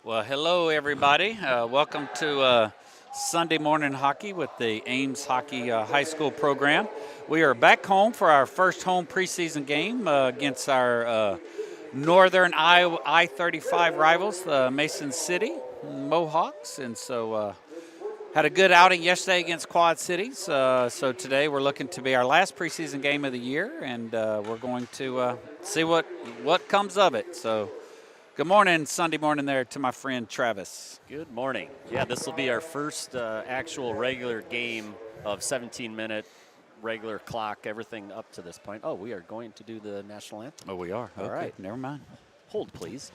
Well, hello, everybody. Welcome to Sunday morning hockey with the Ames Hockey High School program. We are back home for our first home preseason game against our northern Iowa I-35 rivals, the Mason City Mohawks. And so had a good outing yesterday against Quad Cities. So today we're looking to be our last preseason game of the year, and we're going to see what comes of it. So good morning, Sunday morning there to my friend Travis. Good morning. Yeah, this will be our first actual regular game of 17-minute regular clock, everything up to this point. Oh, we are going to do the national anthem. Oh, we are? All Okay, right. never mind. Hold, please.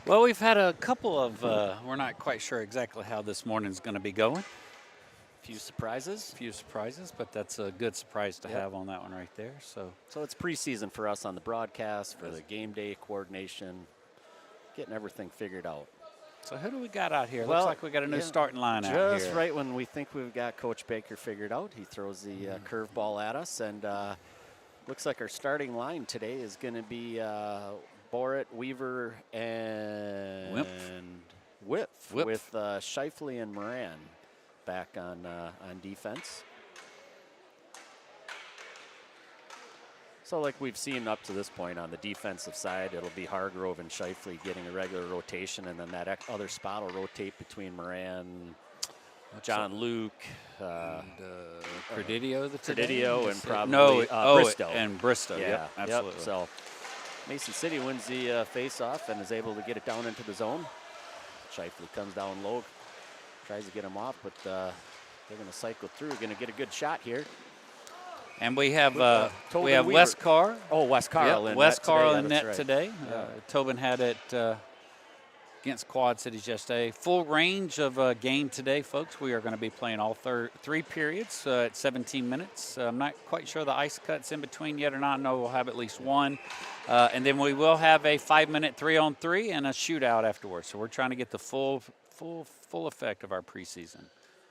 Well, we've had a couple of, we're not quite sure exactly how this morning's going to be going. Few surprises. A few surprises, but that's a good surprise to Yep. have on that one right there. So it's preseason for us on the broadcast, for the game day coordination, getting everything figured out. So who do we got out here? Well, Looks like we got a new yeah, starting line out here. Just right when we think we've got Coach Baker figured out, he throws the curveball at us, and looks like our starting line today is going to be Borat, Weaver, and Whip with Shifley and Moran back on defense. So like we've seen up to this point on the defensive side, it'll be Hargrove and Shifley getting a regular rotation, and then that other spot will rotate between Moran, John Luke, Credidio, and probably Bristow. And Bristow. Yeah, Yep, absolutely. So Mason City wins the face-off and is able to get it down into the zone. Shifley comes down low, tries to get him off, but they're going to cycle through. Going to get a good shot here. And we have Weaver. Wes Carr. Oh, Wes Carl. Yep, Wes Carl in net right. today. Yeah. Tobin had it against Quad Cities yesterday. Full range of game today, folks. We are going to be playing all three periods at 17 minutes. I'm not quite sure the ice cut's in between yet or not. I know we'll have at least one. And then we will have a 5-minute 3-on-3 and a shootout afterwards. So we're trying to get the full effect of our preseason.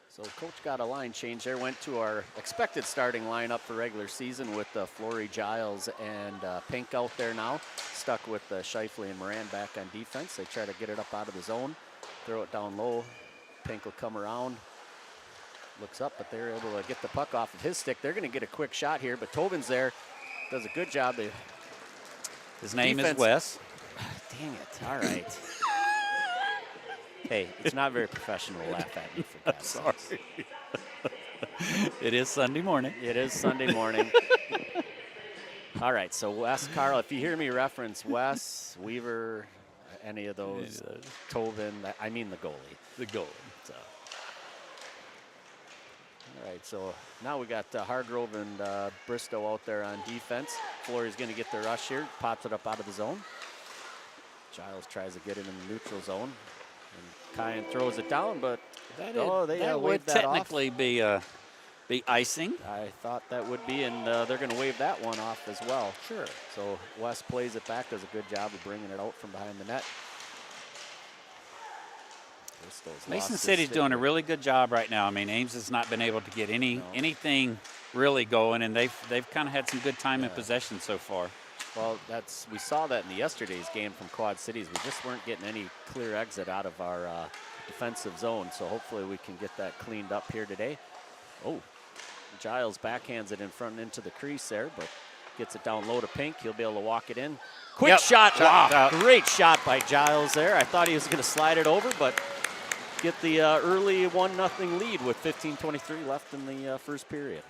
So Coach got a line change there, went to our expected starting lineup for regular season with Flory, Giles, and Pink out there now. Stuck with Shifley and Moran back on defense. They try to get it up out of the zone, throw it down low. Pink will come around, looks up, but they're able to get the puck off of his stick. They're going to get a quick shot here, but Tobin's there, does a good job. His name is Wes. Dang it, all right. Hey, it's not very professional to laugh at me for God's sakes. It is Sunday morning. It is Sunday morning. All right, so Wes, Carl, if you hear me reference Wes, Weaver, any of those, Tobin, I mean the goalie. The goalie. So. All right, so now we got Hargrove and Bristow out there on defense. Flory's going to get the rush here, pops it up out of the zone. Giles tries to get it in the neutral zone. And Kyan throws it down, but That they would waved that off. technically be icing. I thought that would be, and they're going to wave that one off as well. Sure. So Wes plays it back, does a good job of bringing it out from behind the net. Mason City's doing a really good job right now. I mean, Ames has not been able to get anything really going, and they've kind of had some good time in possession so far. Well, we saw that in the yesterday's game from Quad Cities. We just weren't getting any clear exit out of our defensive zone, so hopefully we can get that cleaned up here today. Oh, Giles backhands it in front into the crease there, but gets it down low to Pink. He'll be able to walk it in. Quick shot. Wow, great shot by Giles there. I thought he was going to slide it over, but get the early 1-0 lead with 15:23 left in the first period.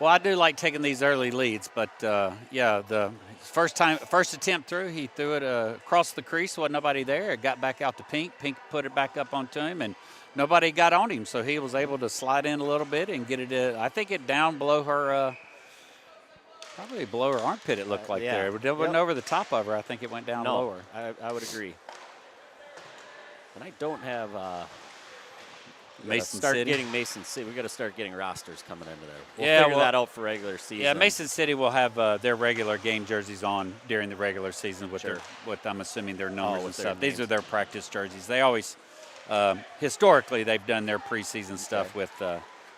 Well, I do like taking these early leads, but yeah, the first attempt through, he threw it across the crease. Wasn't nobody there. It got back out to Pink. Pink put it back up onto him, and nobody got on him, so he was able to slide in a little bit and get it. I think it down below her, probably below her armpit. It looked like there. It wasn't over the top of her. I think it went down lower. I would agree. And I don't have. Mason City. Getting Mason City. We got to start getting rosters coming into there. We'll figure that out for regular season. Yeah, Mason City will have their regular game jerseys on during the regular season with what I'm assuming their numbers and stuff. These are their practice jerseys. They always, historically, they've done their preseason stuff with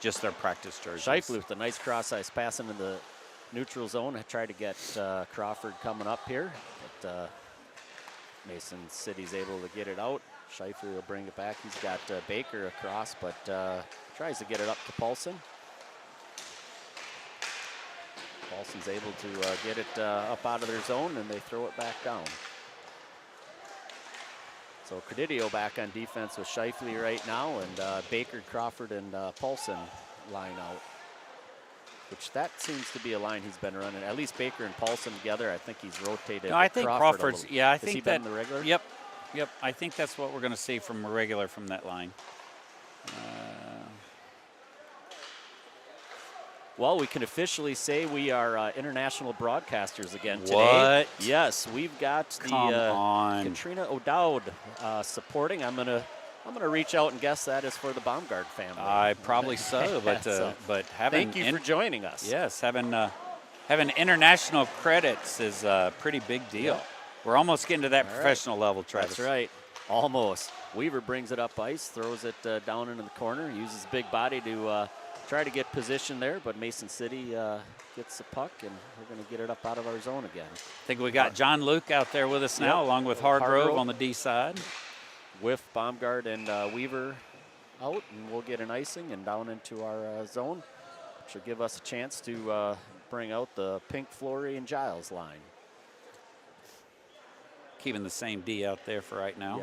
just their practice jerseys. Shifley with a nice cross-ice pass into the neutral zone. I tried to get Crawford coming up here, but Mason City's able to get it out. Shifley will bring it back. He's got Baker across, but tries to get it up to Paulson. Paulson's able to get it up out of their zone, and they throw it back down. So Credidio back on defense with Shifley right now, and Baker, Crawford, and Paulson line out. Which that seems to be a line he's been running. At least Baker and Paulson together. I think he's rotated. No, I think Crawford's. Yeah, I think has he been the regular. Yep, I think that's what we're going to see from a regular from that line. Well, we can officially say we are international broadcasters again today. What? Yes, we've got Katrina O'Dowd supporting. I'm gonna reach out and guess that is for the Baumgart family. Probably so, but having thank you for joining us. Yes, having international credits is a pretty big deal. Yeah. We're almost getting to that professional level, Travis. That's right, almost. Weaver brings it up ice, throws it down into the corner, uses big body to try to get position there, but Mason City gets the puck, and we're going to get it up out of our zone again. I think we got John Luke out there with us now, along with Hargrove on the D side. With Baumgart and Weaver out, and we'll get an icing and down into our zone, which will give us a chance to bring out the Pink, Flory, and Giles line. Keeping the same D out there for right now.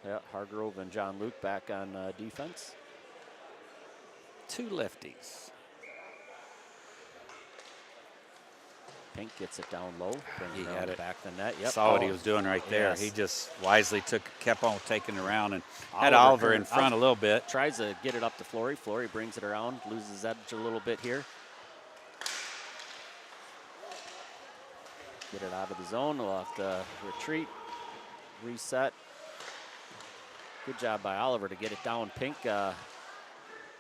Yep, Hargrove and John Luke back on defense. Two lefties. Pink gets it down low. He had it back the net. Yep. Saw what he was doing right there. Yes. He just wisely kept on taking it around and had Oliver in front a little bit. Tries to get it up to Flory. Flory brings it around, loses edge a little bit here. Get it out of the zone. We'll have to retreat, reset. Good job by Oliver to get it down. Pink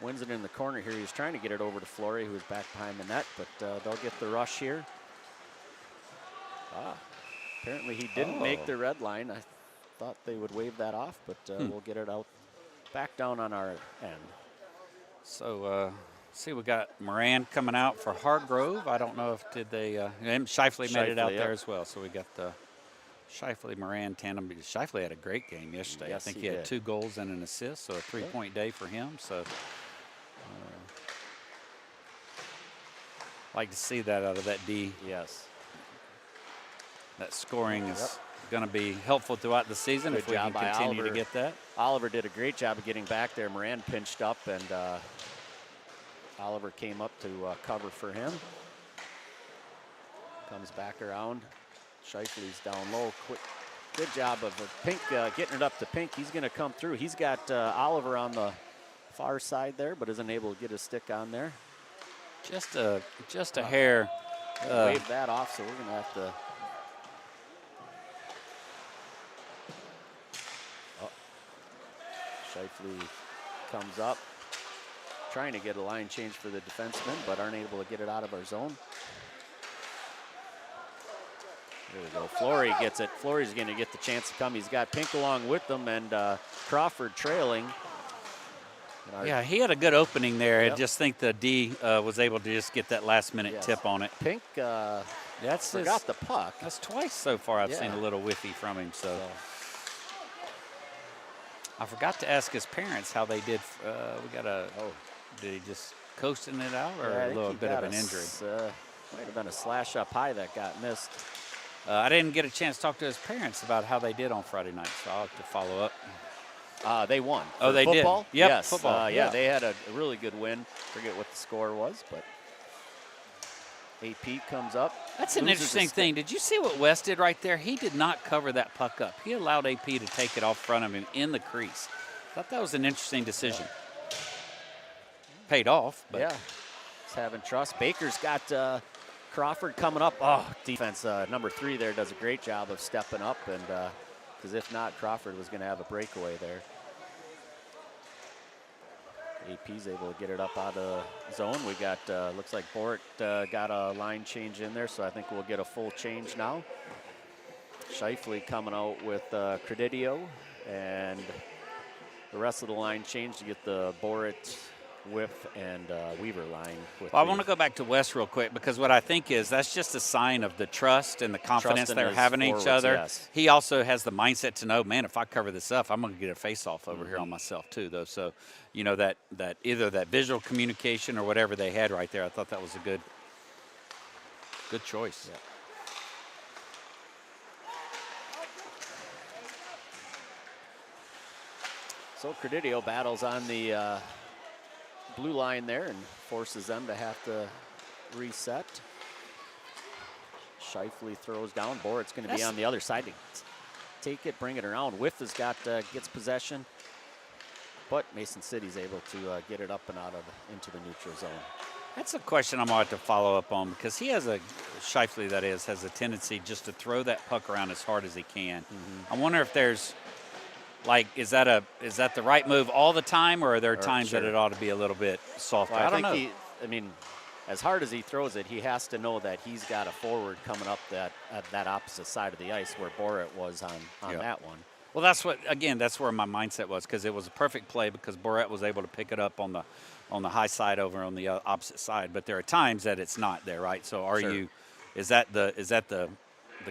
wins it in the corner here. He was trying to get it over to Flory, who's back behind the net, but they'll get the rush here. Apparently he didn't make the red line. I thought they would wave that off, but we'll get it out back down on our end. So, see, we got Moran coming out for Hargrove. I don't know if Shifley made it out there as well. So we got the Shifley-Moran tandem. Shifley had a great game yesterday. Yes, I think he had 2 goals and an assist, so a 3-point day for him. So like to see that out of that D. Yes. That scoring is going to be helpful throughout the season if we can continue to get that. Oliver did a great job of getting back there. Moran pinched up, and Oliver came up to cover for him. Comes back around. Shifley's down low. Good job of Pink getting it up to Pink. He's going to come through. He's got Oliver on the far side there, but isn't able to get his stick on there. Just a hair. Wave that off, so we're going to have to. Shifley comes up, trying to get a line change for the defenseman, but aren't able to get it out of our zone. There we go. Flory gets it. Flory's going to get the chance to come. He's got Pink along with them, and Crawford trailing. Yeah, he had a good opening there. Yep. I just think the D was able to just get that last-minute tip on it. Pink forgot the puck. That's twice so far I've seen a little whiffy from him. So I forgot to ask his parents how they did. Did he just coasting it out, or a little bit of an injury? Might have been a slash up high that got missed. I didn't get a chance to talk to his parents about how they did on Friday night, so I'll have to follow up. They won. Oh, they football? did? Yep, yes. football. Yeah, they had a really good win. Forget what the score was, but AP comes up. That's an interesting thing. Did you see what West did right there? He did not cover that puck up. He allowed AP to take it off front of him in the crease. I thought that was an interesting decision. Paid off. But. Yeah, he's having trust. Baker's got Crawford coming up. Oh, defense number 3 there does a great job of stepping up, and because if not, Crawford was going to have a breakaway there. AP's able to get it up out of zone. We got, looks like Bort got a line change in there, so I think we'll get a full change now. Shifley coming out with Credidio, and the rest of the line change to get the Bort, Whiff, and Weaver line. Well, I want to go back to West real quick, because what I think is that's just a sign of the trust and the confidence they're having in each other. Yes. He also has the mindset to know, man, if I cover this up, I'm going to get a face-off over here on myself too, though. So, you know, that either that visual communication or whatever they had right there, I thought that was a good choice. Yeah. So Credidio battles on the blue line there and forces them to have to reset. Shifley throws down. Borit's going to be on the other side to take it, bring it around. Whiff has got gets possession, but Mason City's able to get it up and out of into the neutral zone. That's a question I'm going to have to follow up on, because he has Shifley has a tendency just to throw that puck around as hard as he can. I wonder if there's, like, is that the right move all the time, or are there times that it ought to be a little bit softer? Well, I don't know. I mean, as hard as he throws it, he has to know that he's got a forward coming up that opposite side of the ice where Borat was on that one. Well, that's where my mindset was, because it was a perfect play because Borat was able to pick it up on the high side over on the opposite side. But there are times that it's not there, right? So is that the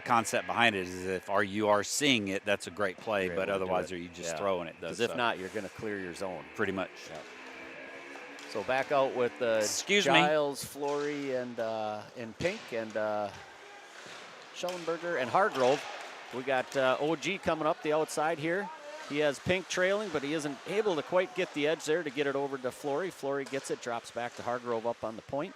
concept behind it? Is if you are seeing it, that's a great play, but otherwise are you just throwing it? Because if not, you're going to clear your zone. Pretty much. Yeah. So back out with Giles, Flory, and Pink, and Schellenberger and Hargrove. We got OG coming up the outside here. He has Pink trailing, but he isn't able to quite get the edge there to get it over to Flory. Flory gets it, drops back to Hargrove up on the point.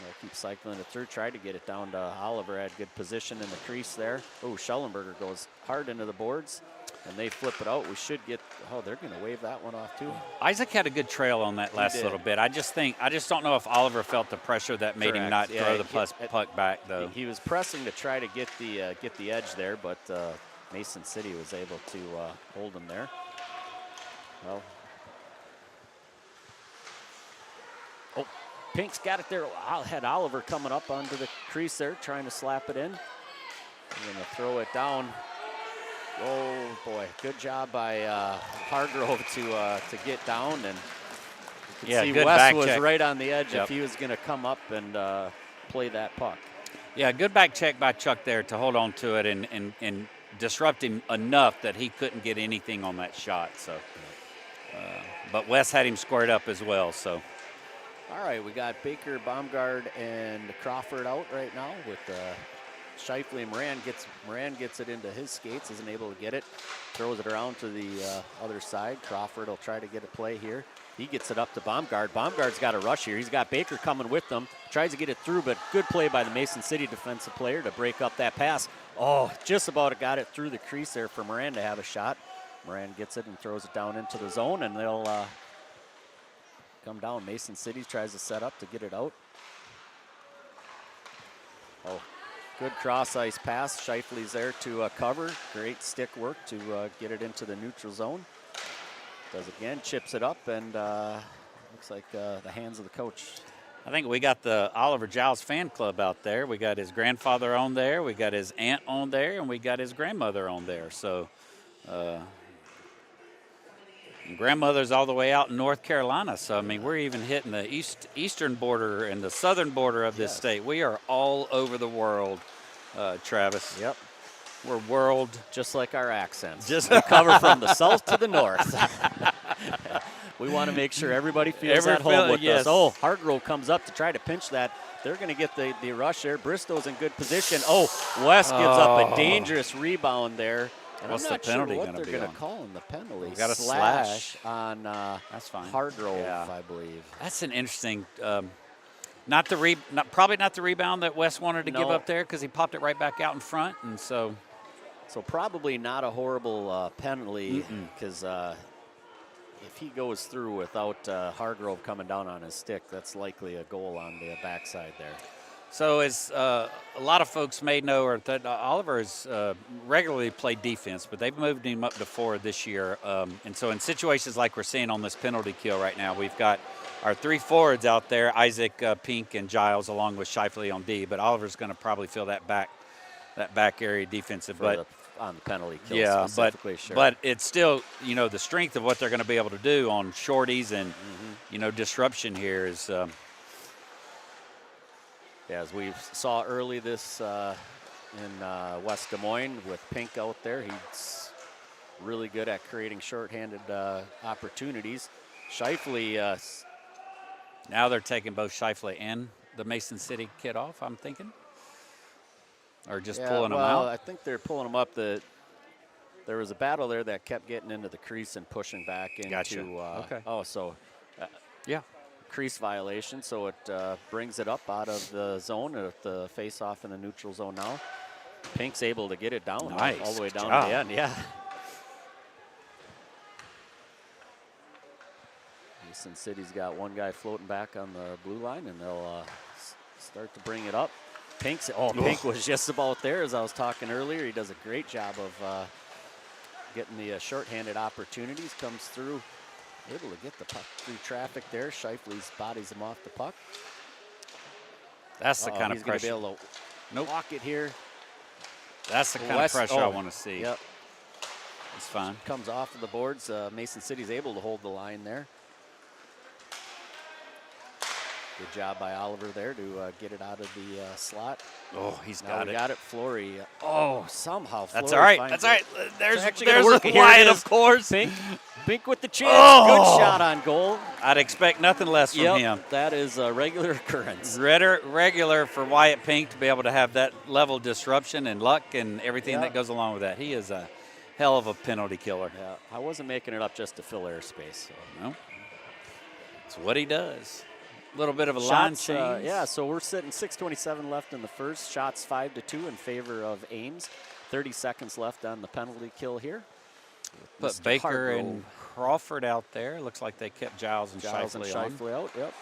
They'll keep cycling it through, try to get it down to Oliver. Had good position in the crease there. Oh, Schellenberger goes hard into the boards, and they flip it out. We should get, they're going to wave that one off too. Isaac had a good trail on that last little bit. I just don't know if Oliver felt the pressure that made him not throw the puck back, though. He was pressing to try to get the edge there, but Mason City was able to hold him there. Well, Pink's got it there. Had Oliver coming up onto the crease there, trying to slap it in. I'm going to throw it down. Oh boy, good job by Hargrove to get down, and you can see good Wes back was check. right on the edge if he was going to come up and play that puck. Yeah, good back check by Chuck there to hold on to it and disrupt him enough that he couldn't get anything on that shot. So, but Wes had him squared up as well. So. All right, we got Baker, Baumgard, and Crawford out right now with Shifley. Moran gets it into his skates, isn't able to get it, throws it around to the other side. Crawford will try to get a play here. He gets it up to Baumgard. Baumgard's got a rush here. He's got Baker coming with them, tries to get it through, but good play by the Mason City defensive player to break up that pass. Oh, just about got it through the crease there for Moran to have a shot. Moran gets it and throws it down into the zone, and they'll come down. Mason City tries to set up to get it out. Oh, good cross-ice pass. Shifley's there to cover. Great stick work to get it into the neutral zone. Does again, chips it up, and looks like the hands of the coach. I think we got the Oliver Giles fan club out there. We got his grandfather on there. We got his aunt on there, and we got his grandmother on there. So, and grandmother's all the way out in North Carolina. So, I mean, we're even hitting the eastern border and the southern border of this state. We are all over the world, Travis. Yep. We're world. Just like our accents. We cover from the south to the north. We want to make sure everybody feels at home with us. Oh, Hargrove comes up to try to pinch that. They're going to get the rush there. Bristow's in good position. Oh, West gives up a dangerous rebound there. And What's I'm not the penalty sure what going to be they're going to call in the penalty. We got a slash on That's fine. Hargrove, I believe. That's an interesting. Probably not the rebound that West wanted to give up there because he popped it right back out in front, and so. So probably not a horrible penalty because if he goes through without Hargrove coming down on his stick, that's likely a goal on the backside there. So as a lot of folks may know, or that Oliver has regularly played defense, but they've moved him up to forward this year. And so in situations like we're seeing on this penalty kill right now, we've got our 3 forwards out there, Isaac, Pink, and Giles, along with Shifley on D. But Oliver's going to probably fill that back area defensive. On the penalty kill specifically, sure. But it's still, the strength of what they're going to be able to do on shorties and, disruption here is. As we saw early this in West Des Moines with Pink out there, he's really good at creating shorthanded opportunities. Shifley. Now they're taking both Shifley and the Mason City kid off, I'm thinking. Or just pulling them out? I think they're pulling them up. There was a battle there that kept getting into the crease and pushing back into. Gotcha. Okay. Yeah. Crease violation, so it brings it up out of the zone at the face-off in the neutral zone now. Pink's able to get it down all the way down to the end. Yeah. Mason City's got one guy floating back on the blue line, and they'll start to bring it up. Pink was just about there, as I was talking earlier. He does a great job of getting the shorthanded opportunities, comes through, able to get the puck through traffic there. Shifley's bodies him off the puck. That's the kind of pressure. He's going to be able to walk it here. That's the kind of pressure I want to see. Yep. It's fine. Comes off of the boards. Mason City's able to hold the line there. Good job by Oliver there to get it out of the slot. Oh, he's got it. Got it. Flory. Somehow Flory. That's all right. That's all right. There's a Wyatt, of course. Pink with the chance. Good shot on goal. I'd expect nothing less from him. That is a regular occurrence. Regular for Wyatt Pink to be able to have that level of disruption and luck and everything that goes along with that. He is a hell of a penalty killer. Yeah, I wasn't making it up just to fill airspace. So. No. It's what he does. A little bit of a line change. So we're sitting 6:27 left in the first. Shots 5-2 in favor of Ames. 30 seconds left on the penalty kill here. Put Baker and Crawford out there. Looks like they kept Giles and Shifley out. Yep.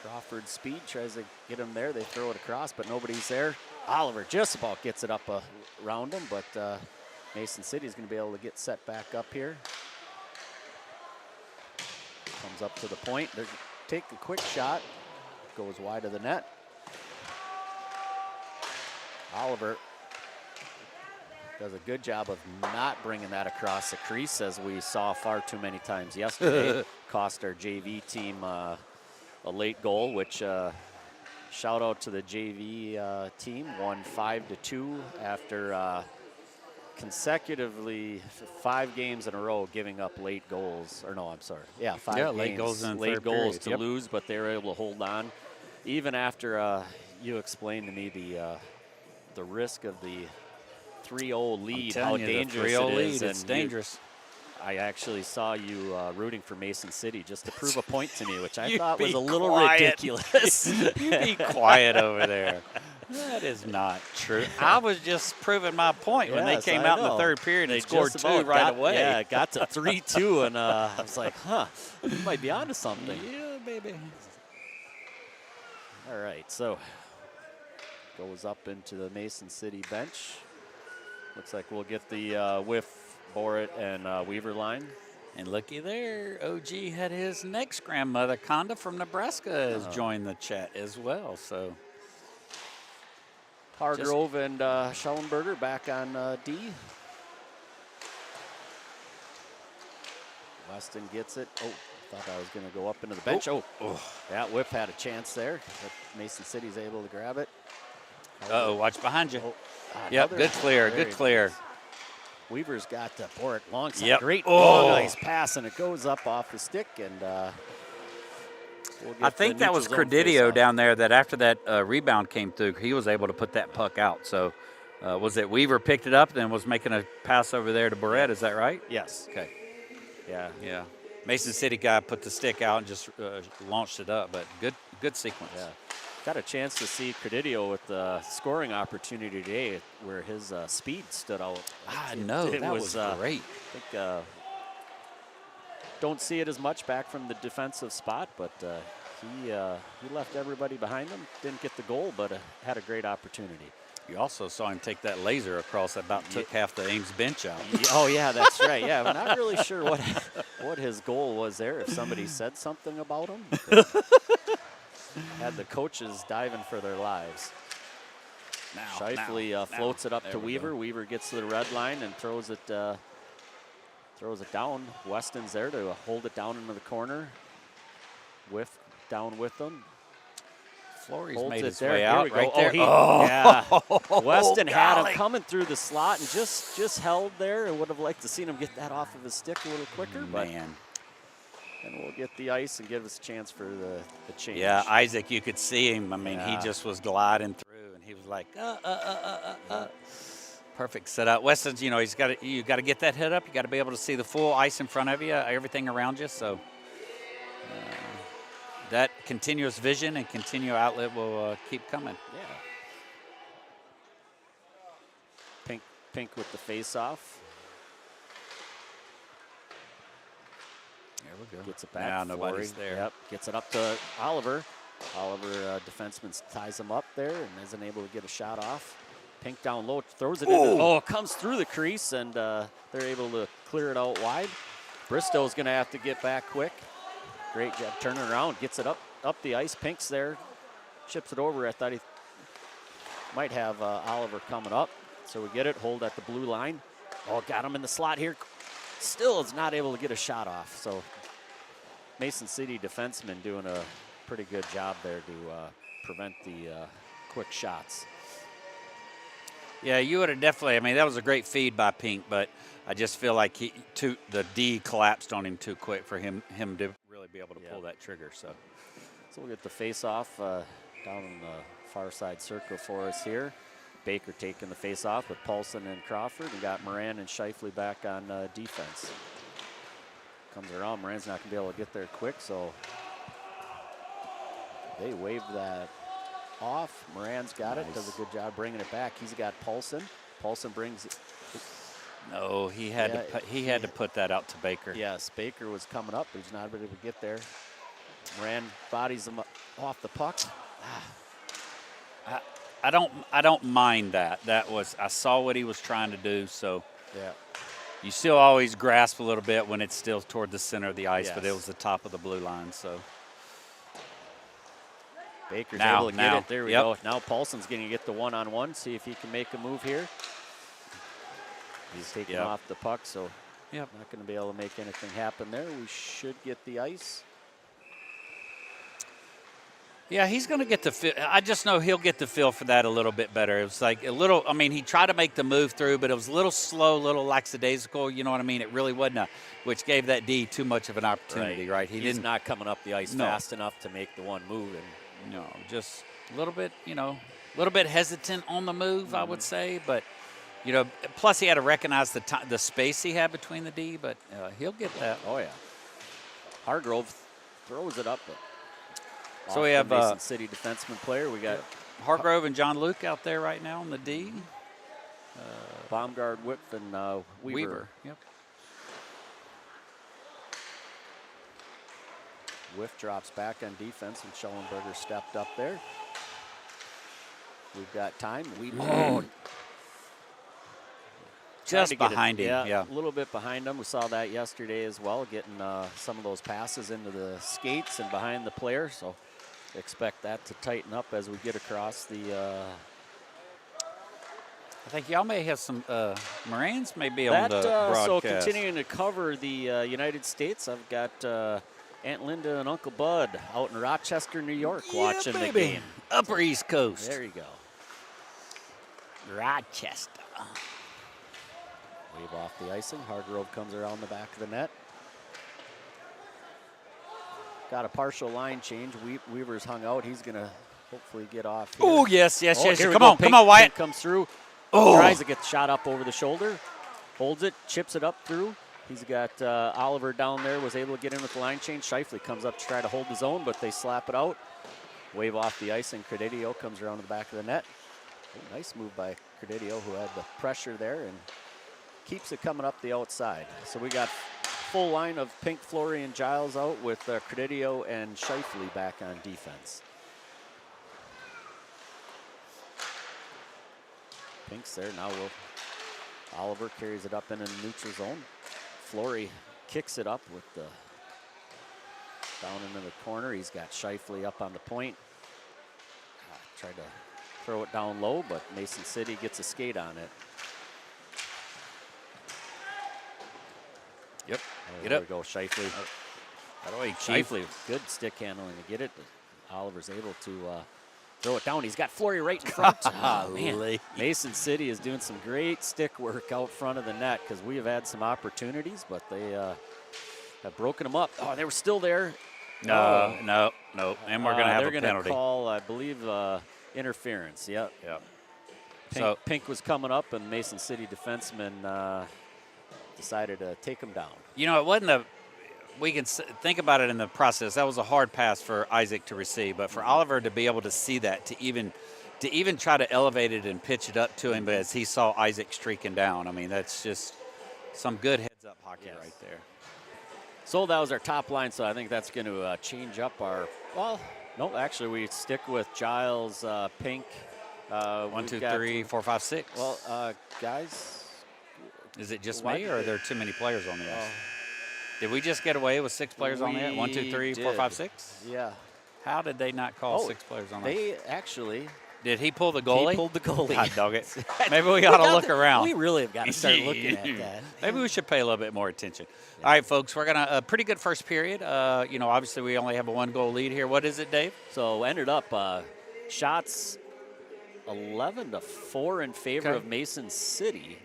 Crawford speed tries to get him there. They throw it across, but nobody's there. Oliver just about gets it up around him, but Mason City is going to be able to get set back up here. Comes up to the point. They take a quick shot. Goes wide of the net. Oliver does a good job of not bringing that across the crease, as we saw far too many times yesterday. Cost our JV team a late goal, which shout out to the JV team. Won 5-2 after consecutively 5 games in a row giving up late goals. Or no, I'm sorry. Yeah, 5 games. Late goals in late third goals period. to lose, but they were able to hold on. Even after you explained to me the risk of the 3-0 lead, how dangerous it is. It's dangerous. I actually saw you rooting for Mason City just to prove a point to me, which I thought was a little quiet. ridiculous. You be quiet over there. That is not true. I was just proving my point when they came out in the third period and scored 2 right away. Yeah, got to 3-2, and I was like, you might be onto something. Yeah, baby. All right, so goes up into the Mason City bench. Looks like we'll get the Whiff, Borrett, and Weaver line. And looky there, OG had his next grandmother, Conda from Nebraska, has joined the chat as well. So Hargrove and Schellenberger back on D. Weston gets it. Oh, thought I was going to go up into the bench. Oh, that whip had a chance there, but Mason City's able to grab it. Uh-oh, watch behind you. Oh, yep, good clear, good clear. Weaver's got Boric long side. Yep. Great nice pass, and it goes up off the stick. And I think that was Credidio down there that after that rebound came through, he was able to put that puck out. So was it Weaver picked it up and then was making a pass over there to Barrett? Is that right? Yes. Okay. Yeah. Mason City guy put the stick out and just launched it up, but good sequence. Yeah. Got a chance to see Credidio with the scoring opportunity today where his speed stood out. I know, that was great. I think don't see it as much back from the defensive spot, but he left everybody behind him. Didn't get the goal, but had a great opportunity. You also saw him take that laser across, about took half the Ames bench out. Oh, yeah, that's right. Yeah, I'm not really sure what his goal was there, if somebody said something about him. Had the coaches diving for their lives. Shifley floats it up to Weaver. Weaver gets to the red line and throws it down. Weston's there to hold it down into the corner. Down with them. Florey's made his way out right there. Yeah. Weston had him coming through the slot and just held there. I would have liked to seen him get that off of his stick a little quicker. Man. And we'll get the ice and give us a chance for the change. Yeah, Isaac, you could see him. I mean, he just was gliding through, and he was like, Perfect setup. Weston's, you got to get that head up. You got to be able to see the full ice in front of you, everything around you. So that continuous vision and continual outlet will keep coming. Yeah. Pink with the face-off. There we go. Gets it back. Now nobody's there. Yep. Gets it up to Oliver. Oliver, defenseman, ties him up there and isn't able to get a shot off. Pink down low, throws it in. Comes through the crease, and they're able to clear it out wide. Bristow's going to have to get back quick. Great job turning around. Gets it up the ice. Pink's there. Chips it over. I thought he might have Oliver coming up. So we get it. Hold at the blue line. Got him in the slot here. Still is not able to get a shot off. So Mason City defenseman doing a pretty good job there to prevent the quick shots. Yeah, you would have definitely. I mean, that was a great feed by Pink, but I just feel like the D collapsed on him too quick for him to really be able to pull that trigger. So we'll get the face-off down in the far side circle for us here. Baker taking the face-off with Paulson and Crawford. We got Moran and Shifley back on defense. Comes around. Moran's not going to be able to get there quick, so they wave that off. Moran's got it. Does a good job bringing it back. He's got Paulson. Paulson brings it. No, he had to put that out to Baker. Yes, Baker was coming up, but he's not able to get there. Moran bodies him off the puck. I don't mind that. I saw what he was trying to do, so yeah. You still always grasp a little bit when it's still toward the center of the ice, but it was the top of the blue line, so. Baker's able to get it. There we go. Now Paulson's going to get the one-on-one, see if he can make a move here. He's taking off the puck, so not going to be able to make anything happen there. We should get the ice. Yeah, he's going to get the feel. I just know he'll get the feel for that a little bit better. It was like a little, I mean, he tried to make the move through, but it was a little slow, a little lackadaisical, you know what I mean? It really wasn't which gave that D too much of an opportunity, right? He's not coming up the ice fast enough to make the one move. No, just a little bit, a little bit hesitant on the move, I would say. But, plus he had to recognize the space he had between the D, but he'll get that. Oh, yeah. Hargrove throws it up, but so we have Mason City defenseman player. We got Hargrove and John Luke out there right now on the D. Baumgard, Whip, and Weaver. Yep. Whiff drops back on defense, and Schellenberger stepped up there. We've got time. Just behind him, yeah. A little bit behind him. We saw that yesterday as well, getting some of those passes into the skates and behind the player. So expect that to tighten up as we get across the. I think y'all may have some Morans may be on the broadcast. So continuing to cover the United States, I've got Aunt Linda and Uncle Bud out in Rochester, New York, watching the game. Upper East Coast. There you go. Rochester. Wave off the icing. Hargrove comes around the back of the net. Got a partial line change. Weaver's hung out. He's going to hopefully get off here. Oh, yes. Come on, Pink, Wyatt. Pink comes through. Oh. Tries to get shot up over the shoulder. Holds it, chips it up through. He's got Oliver down there, was able to get in with the line change. Shifley comes up to try to hold his own, but they slap it out. Wave off the ice, and Credidio comes around to the back of the net. Oh, nice move by Credidio, who had the pressure there and keeps it coming up the outside. So we got full line of Pink, Flory, and Giles out with Credidio and Shifley back on defense. Pink's there now. Oliver carries it up in the neutral zone. Flory kicks it up with the down into the corner. He's got Shifley up on the point. Tried to throw it down low, but Mason City gets a skate on it. Yep. There we go, Shifley. By the way, Shifley, good stick handling to get it. Oliver's able to throw it down. He's got Flory right in front. Oh, man. Mason City is doing some great stick work out front of the net because we have had some opportunities, but they have broken them up. Oh, they were still there. No. And we're going to have a penalty. They're going to call, I believe, interference. Yep. Pink was coming up, and Mason City defenseman decided to take him down. You know, it wasn't we can think about it in the process. That was a hard pass for Isaac to receive, but for Oliver to be able to see that, to even try to elevate it and pitch it up to him as he saw Isaac streaking down. I mean, that's just some good heads-up hockey right there. So that was our top line, so I think that's going to change up our – well, no, actually we stick with Giles, Pink. 1, 2, 3, 4, 5, 6. Well, guys. Is it just me, or are there too many players on the ice? Did we just get away with 6 players on the ice? 1, 2, 3, 4, 5, 6? Yeah. How did they not call 6 players on the ice? They actually – did he pull the goalie? He pulled the goalie. God dog it. Maybe we ought to look around. We really have got to start looking at that. Maybe we should pay a little bit more attention. Yeah. All right, folks, we're going to a pretty good first period. Obviously we only have a 1-goal lead here. What is it, Dave? So ended up shots 11-4 in favor of Mason City.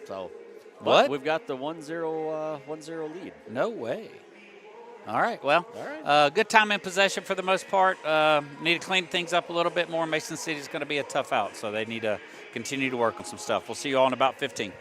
So what? We've got the 1-0 lead. No way. All right, well, good time in possession for the most part. Need to clean things up a little bit more. Mason City is going to be a tough out, so they need to continue to work on some stuff. We'll see you all in about 15.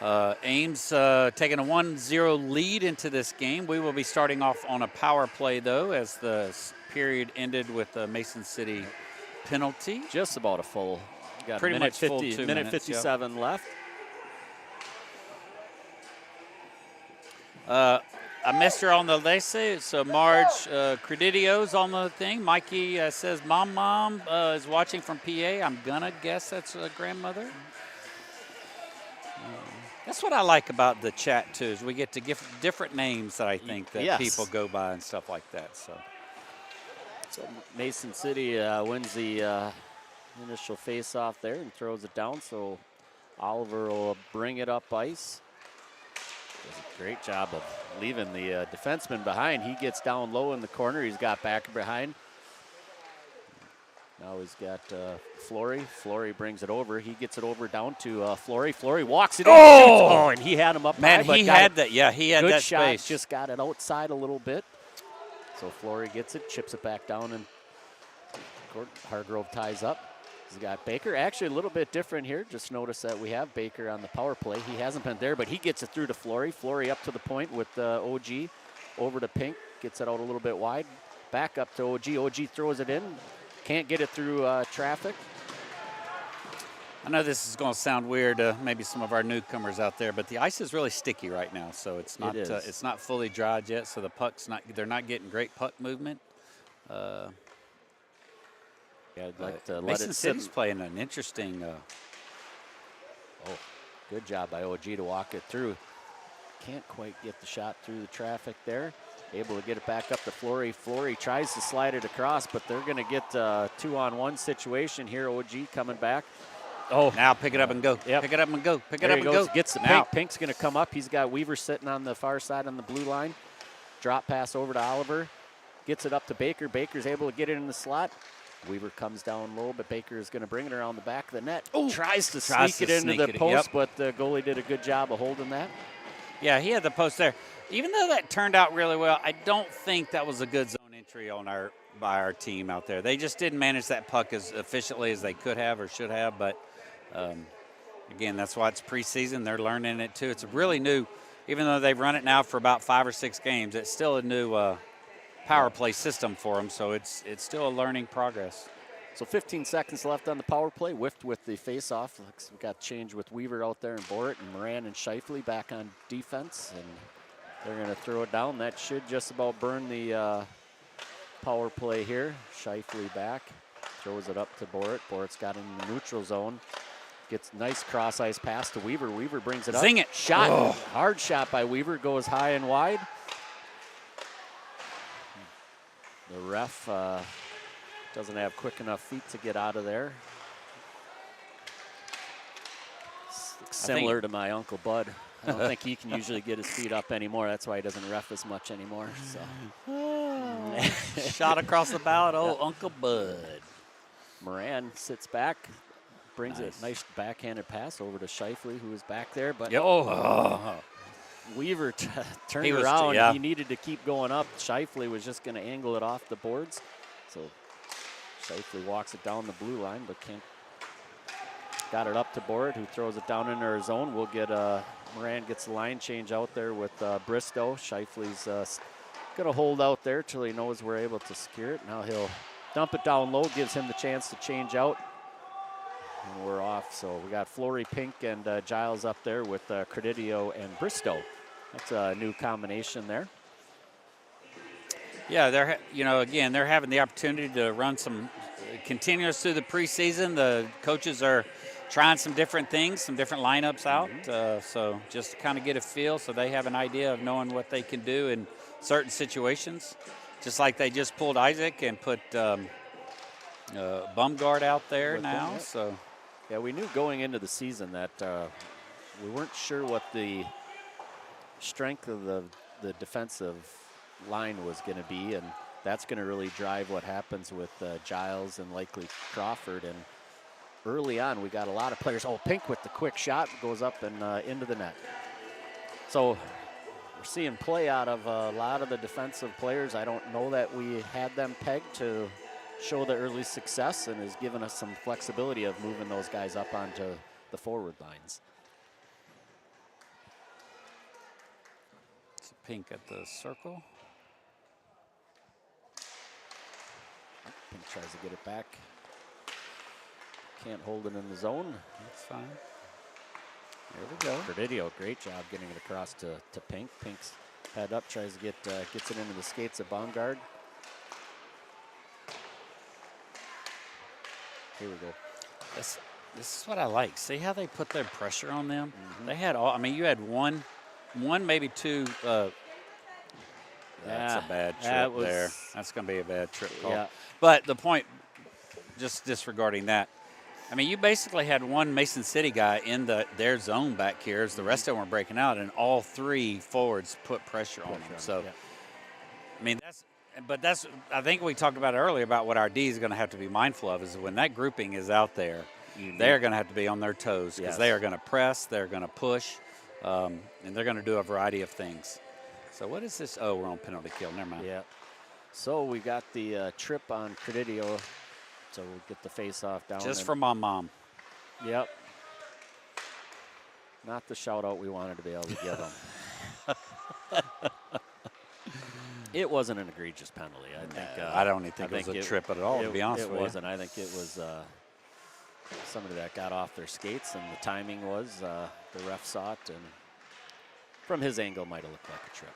Ames taking a 1-0 lead into this game. We will be starting off on a power play, though, as the period ended with a Mason City penalty. Just about a full. Got Pretty a minute much full 50, 2 minute minutes, 57 left. I missed her on the Lacey, so Marge Creditio's on the thing. Mikey says, Mom is watching from PA. I'm going to guess that's a grandmother. That's what I like about the chat, too, is we get to give different names that I think that people go by and stuff like that. So Mason City wins the initial face-off there and throws it down, so Oliver will bring it up ice. Does a great job of leaving the defenseman behind. He gets down low in the corner. He's got back behind. Now he's got Flory. Flory brings it over. He gets it over down to Flory. Flory walks it in. Oh, and he had him up high. Man, he had that. Yeah, he had that shot, space. just got it outside a little bit. So Flory gets it, chips it back down, and Hargrove ties up. He's got Baker. Actually, a little bit different here. Just notice that we have Baker on the power play. He hasn't been there, but he gets it through to Flory. Flory up to the point with OG. Over to Pink. Gets it out a little bit wide. Back up to OG. OG throws it in. Can't get it through traffic. I know this is going to sound weird to maybe some of our newcomers out there, but the ice is really sticky right now, so it's not fully dried yet. So the puck's they're not getting great puck movement. Yeah, I'd like to let Mason it sit. City's playing an interesting. Good job by OG to walk it through. Can't quite get the shot through the traffic there. Able to get it back up to Flory. Flory tries to slide it across, but they're going to get a 2-on-1 situation here. OG coming back. Now pick it up and go. Yep. Pick it up and go. Pick it There up he and goes. go. Gets the Now. Pink. Pink's going to come up. He's got Weaver sitting on the far side on the blue line. Drop pass over to Oliver. Gets it up to Baker. Baker's able to get it in the slot. Weaver comes down low, but Baker is going to bring it around the back of the net. Tries to sneak it into the post, but the goalie did a good job of holding that. Yeah, he had the post there. Even though that turned out really well, I don't think that was a good zone entry by our team out there. They just didn't manage that puck as efficiently as they could have or should have. But, again, that's why it's preseason. They're learning it, too. It's really new. Even though they've run it now for about 5 or 6 games, it's still a new power play system for them, so it's still a learning progress. So 15 seconds left on the power play. Whiffed with the face-off. We got change with Weaver out there and Borat and Moran and Shifley back on defense, and they're going to throw it down. That should just about burn the power play here. Shifley back, throws it up to Borat. Borat's got in the neutral zone. Gets nice cross-ice pass to Weaver. Weaver brings it up. Zing it. Shot. Hard shot by Weaver. Goes high and wide. The ref doesn't have quick enough feet to get out of there. Similar to my Uncle Bud. I don't think he can usually get his feet up anymore. That's why he doesn't ref as much anymore. So. Shot across the bow, Uncle Bud. Moran sits back, brings a nice backhanded pass over to Shifley, who is back there. But Weaver turned around. Yeah. He needed to keep going up. Shifley was just going to angle it off the boards. So Shifley walks it down the blue line, but can't. Got it up to Board, who throws it down into her zone. We'll get Moran gets the line change out there with Bristow. Shifley's going to hold out there till he knows we're able to secure it. Now he'll dump it down low, gives him the chance to change out. And we're off. So we got Flory, Pink, and Giles up there with Creditio and Bristow. That's a new combination there. Yeah, they're having the opportunity to run some continuous through the preseason. The coaches are trying some different things, some different lineups out. So just to kind of get a feel so they have an idea of knowing what they can do in certain situations. Just like they just pulled Isaac and put Bumgard out there now. So yeah, we knew going into the season that we weren't sure what the strength of the defensive line was going to be, and that's going to really drive what happens with Giles and likely Crawford. And early on, we got a lot of players. Pink with the quick shot goes up and into the net. So we're seeing play out of a lot of the defensive players. I don't know that we had them pegged to show the early success, and has given us some flexibility of moving those guys up onto the forward lines. Pink at the circle. Pink tries to get it back. Can't hold it in the zone. That's fine. There we go. Presidio, great job getting it across to Pink. Pink's head up, tries to gets it into the skates of Baumgart. Here we go. This is what I like. See how they put their pressure on them? Mm-hmm. They had all, I mean, you had one maybe two. That's a bad trip there. That's going to be a bad trip call. Yeah. But the point, just disregarding that, I mean, you basically had one Mason City guy in their zone back here as the rest of them were breaking out, and all three forwards put pressure on them. So, I mean, I think we talked about it earlier about what our D is going to have to be mindful of is when that grouping is out there, they're going to have to be on their toes because they are going to press, they're going to push, and they're going to do a variety of things. So what is this? Oh, we're on penalty kill. Never mind. Yeah. So we got the trip on Presidio. So we'll get the face-off down. Just for my mom. Yep. Not the shout-out we wanted to be able to give them. It wasn't an egregious penalty. I think. I don't even think it was a trip at all, to be honest with you. It wasn't. I think it was somebody that got off their skates, and the timing was the ref saw it, and from his angle might have looked like a trip.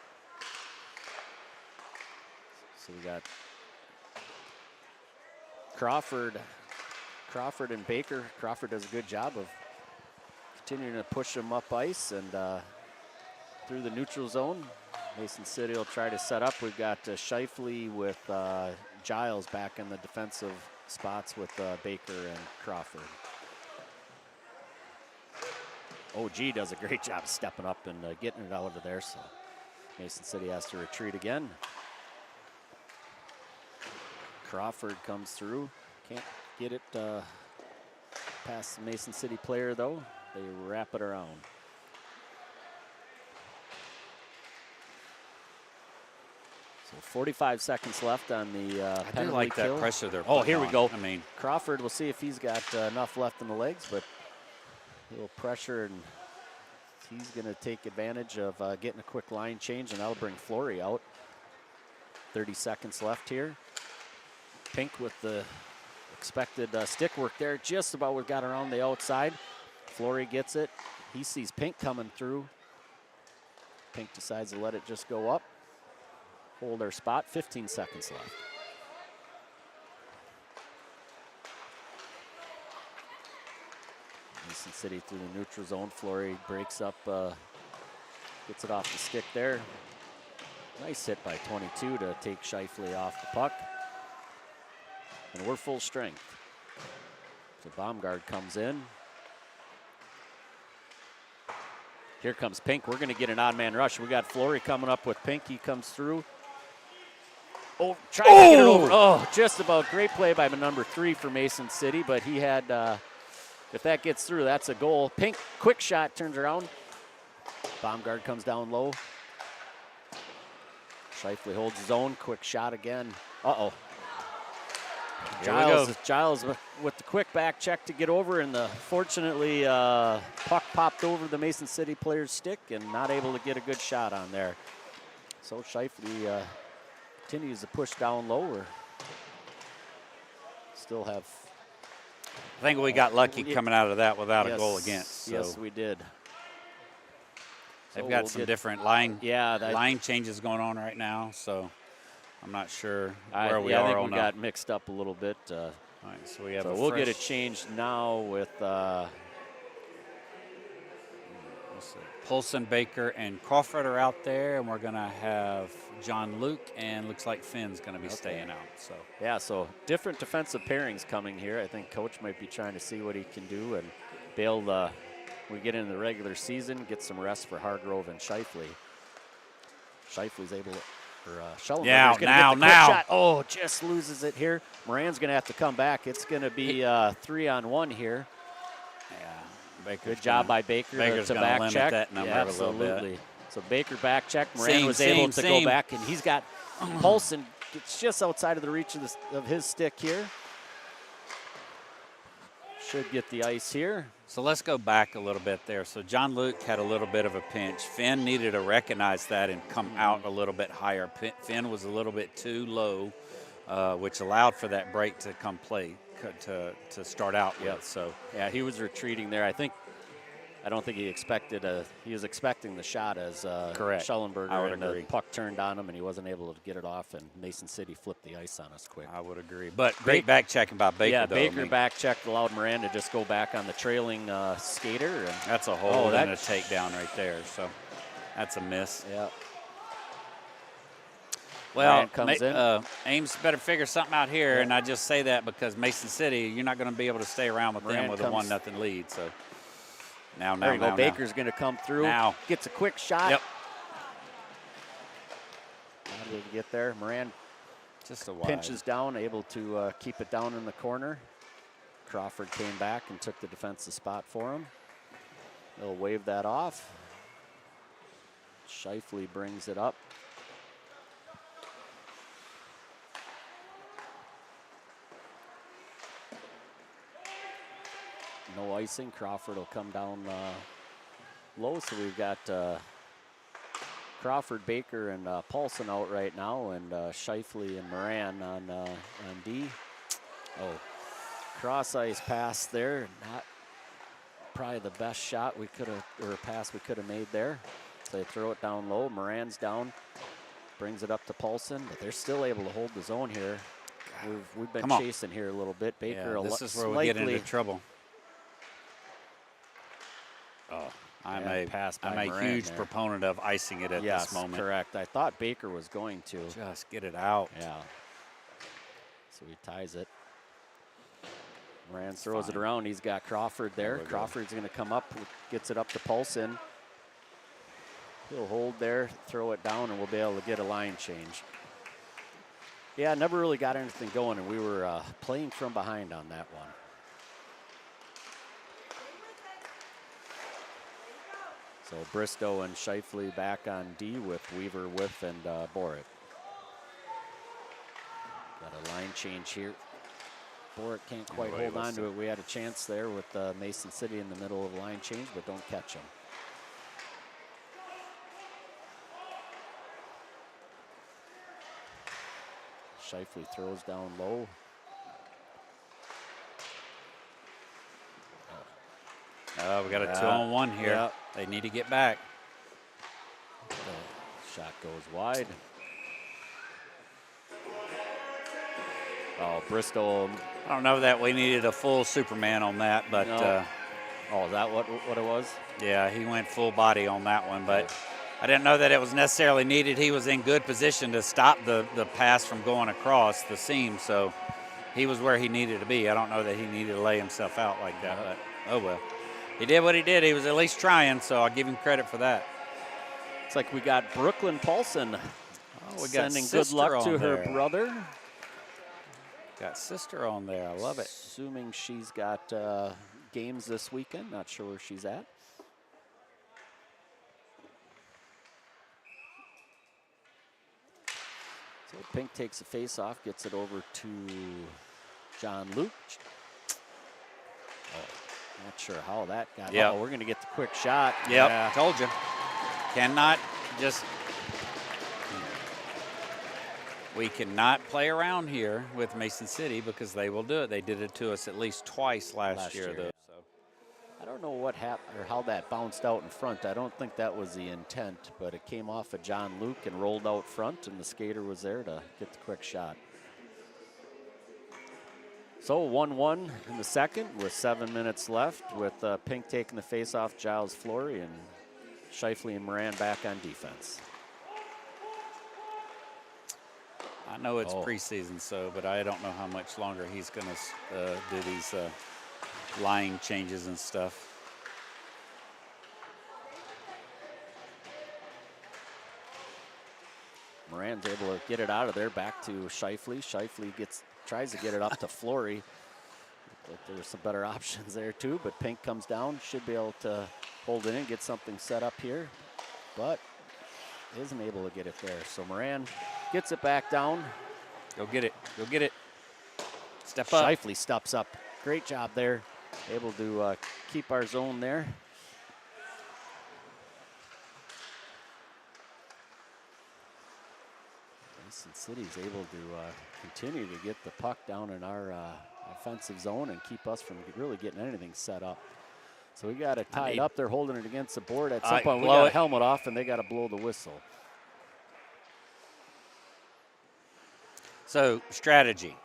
So we got Crawford and Baker. Crawford does a good job of continuing to push them up ice and through the neutral zone. Mason City will try to set up. We've got Shifley with Giles back in the defensive spots with Baker and Crawford. OG does a great job stepping up and getting it out of there, so Mason City has to retreat again. Crawford comes through. Can't get it past the Mason City player, though. They wrap it around. So 45 seconds left on the penalty I do like kill. that pressure there. Oh, here we go. I mean, Crawford, we'll see if he's got enough left in the legs, but a little pressure, and he's going to take advantage of getting a quick line change, and that'll bring Flory out. 30 seconds left here. Pink with the expected stick work there. Just about what got around the outside. Flory gets it. He sees Pink coming through. Pink decides to let it just go up. Hold our spot. 15 seconds left. Mason City through the neutral zone. Flory breaks up, gets it off the stick there. Nice hit by 22 to take Shifley off the puck. And we're full strength. So Baumgart comes in. Here comes Pink. We're going to get an odd man rush. We got Flory coming up with Pink. He comes through. Oh, trying to get it over. Oh, just about. Great play by number 3 for Mason City, but he had, if that gets through, that's a goal. Pink, quick shot, turns around. Baumgart comes down low. Shifley holds his own. Quick shot again. Uh-oh. Giles with the quick back check to get over, and fortunately puck popped over the Mason City player's stick and not able to get a good shot on there. So Shifley continues to push down low. Or still have. I think we got lucky coming out of that without a goal against. So. Yes, we did. They've got some different line changes going on right now, so I'm not sure where we are. I think we got mixed up a little bit. All right, so we'll get it changed now with Polson, Baker, and Crawford are out there, and we're going to have John Luke, and looks like Finn's going to be staying out. So yeah, so different defensive pairings coming here. I think Coach might be trying to see what he can do and be able to, we get into the regular season, get some rest for Hargrove and Shifley. Shifley's able to. Schellenberger's going to get the quick shot. Oh, just loses it here. Moran's going to have to come back. It's going to be 3-on-1 here. Yeah, good job by Baker to back check. That number absolutely. A little bit. So Baker back check. Moran was able to go back, and he's got Polson. It's just outside of the reach of his stick here. Should get the ice here. So let's go back a little bit there. So John Luke had a little bit of a pinch. Finn needed to recognize that and come out a little bit higher. Finn was a little bit too low, which allowed for that break to come play, to start out with. So yeah, he was retreating there. I don't think he expected he was expecting the shot as correct. Schellenberger, and the puck turned on him, and he wasn't able to get it off, and Mason City flipped the ice on us quick. I would agree. But great back checking by Baker, yeah, though. Baker back checked, allowed Moran to just go back on the trailing skater. And that's a hold and a takedown right there. So that's a miss. Yeah. Well, comes in. Ames better figure something out here, and I just say that because Mason City, you're not going to be able to stay around with them with a 1-0 lead. So now, Baker's going to come through. Now gets a quick shot. Yep. How did he get there? Moran just a wide. Pinches down, able to keep it down in the corner. Crawford came back and took the defensive spot for him. They'll wave that off. Shifley brings it up. No icing. Crawford will come down low. So we've got Crawford, Baker, and Paulson out right now, and Shifley and Moran on D. Oh, cross ice pass there. Not probably the best shot we could have, or pass we could have made there. So they throw it down low. Moran's down, brings it up to Paulson, but they're still able to hold the zone here. We've been chasing here a little bit. Baker, this is where we get into trouble. Oh, I'm a huge proponent of icing it at this moment. Correct. I thought Baker was going to. Just get it out. Yeah. So he ties it. Moran throws it around. He's got Crawford there. Crawford's going to come up, gets it up to Paulson. He'll hold there, throw it down, and we'll be able to get a line change. Yeah, never really got anything going, and we were playing from behind on that one. So Bristow and Shifley back on D with Weaver, Whiff, and Boric. Got a line change here. Boric can't quite hold on to it. We had a chance there with Mason City in the middle of the line change, but don't catch him. Shifley throws down low. Oh, we got a 2-on-1 here. Yep. They need to get back. The shot goes wide. Oh, Bristow. I don't know that we needed a full Superman on that, but. No. Is that what it was? Yeah, he went full body on that one, but I didn't know that it was necessarily needed. He was in good position to stop the pass from going across the seam, so he was where he needed to be. I don't know that he needed to lay himself out like that, but oh well. He did what he did. He was at least trying, so I'll give him credit for that. It's like we got Brooklyn Paulson sending good luck to her brother. Got sister on there. I love it. Assuming she's got games this weekend. Not sure where she's at. So Pink takes a face-off, gets it over to John Luke. Not sure how that got. Yeah, we're going to get the quick shot. Yep, yeah. Told you. Cannot just. We cannot play around here with Mason City because they will do it. They did it to us at least twice last year, though. So I don't know what happened or how that bounced out in front. I don't think that was the intent, but it came off of John Luke and rolled out front, and the skater was there to get the quick shot. So 1-1 in the second with 7 minutes left, with Pink taking the face-off, Giles Flory, and Shifley and Moran back on defense. I know it's preseason, but I don't know how much longer he's going to do these line changes and stuff. Moran's able to get it out of there, back to Shifley. Shifley tries to get it up to Flory. But there were some better options there too, but Pink comes down, should be able to hold it in, get something set up here, but isn't able to get it there. So Moran gets it back down. Go get it. Go get it. Step up. Shifley steps up. Great job there. able to keep our zone there. Mason City's able to continue to get the puck down in our offensive zone and keep us from really getting anything set up. So we got it tied up. They're holding it against the board. At some point, we got a helmet off, and they got to blow the whistle. So, strategy.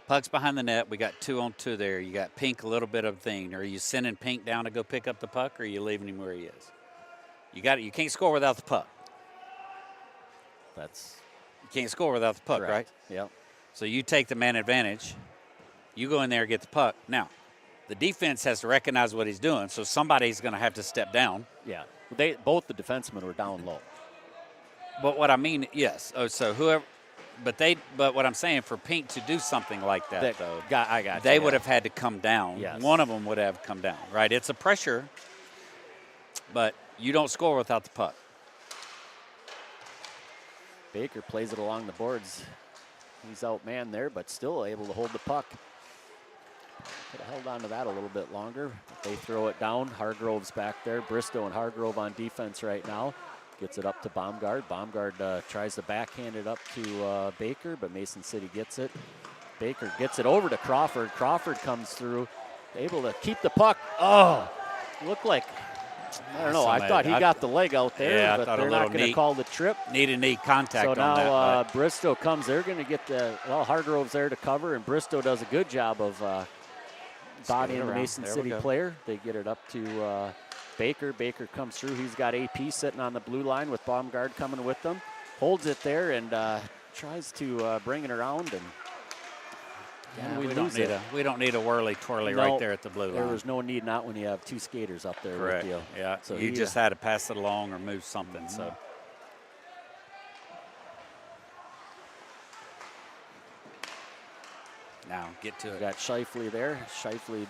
Puck's behind the net. We got 2-on-2 there. You got Pink a little bit of thing. Are you sending Pink down to go pick up the puck, or are you leaving him where he is? You got it. You can't score without the puck. You can't score without the puck, correct. right? Yep. So you take the man advantage. You go in there and get the puck. Now, the defense has to recognize what he's doing, so somebody's going to have to step down. Yeah. Both the defensemen were down low. But what I mean, yes. Oh, so whoever. But what I'm saying, for Pink to do something like that, though, I got they would have had to come down. Yes. One of them would have come down, right? It's a pressure, but you don't score without the puck. Baker plays it along the boards. He's outmanned there, but still able to hold the puck. Could have held on to that a little bit longer. They throw it down. Hargrove's back there. Bristow and Hargrove on defense right now. Gets it up to Baumgard. Baumgard tries to backhand it up to Baker, but Mason City gets it. Baker gets it over to Crawford. Crawford comes through, able to keep the puck. Oh, looked like, I don't know. I thought he got the leg out there, but they're not going to call the trip. Need contact on that. So now Bristow comes. They're going to get Hargrove's there to cover, and Bristow does a good job of bodying the Mason City player. They get it up to Baker. Baker comes through. He's got AP sitting on the blue line with Baumgard coming with them. Holds it there and tries to bring it around. And we don't need a whirly-twirly right there at the blue line. There was no need, not when you have two skaters up there. Correct. With you. Yeah. So you just had to pass it along or move something. Mm-hmm. So. Now get to it. Got Shifley there. Shifley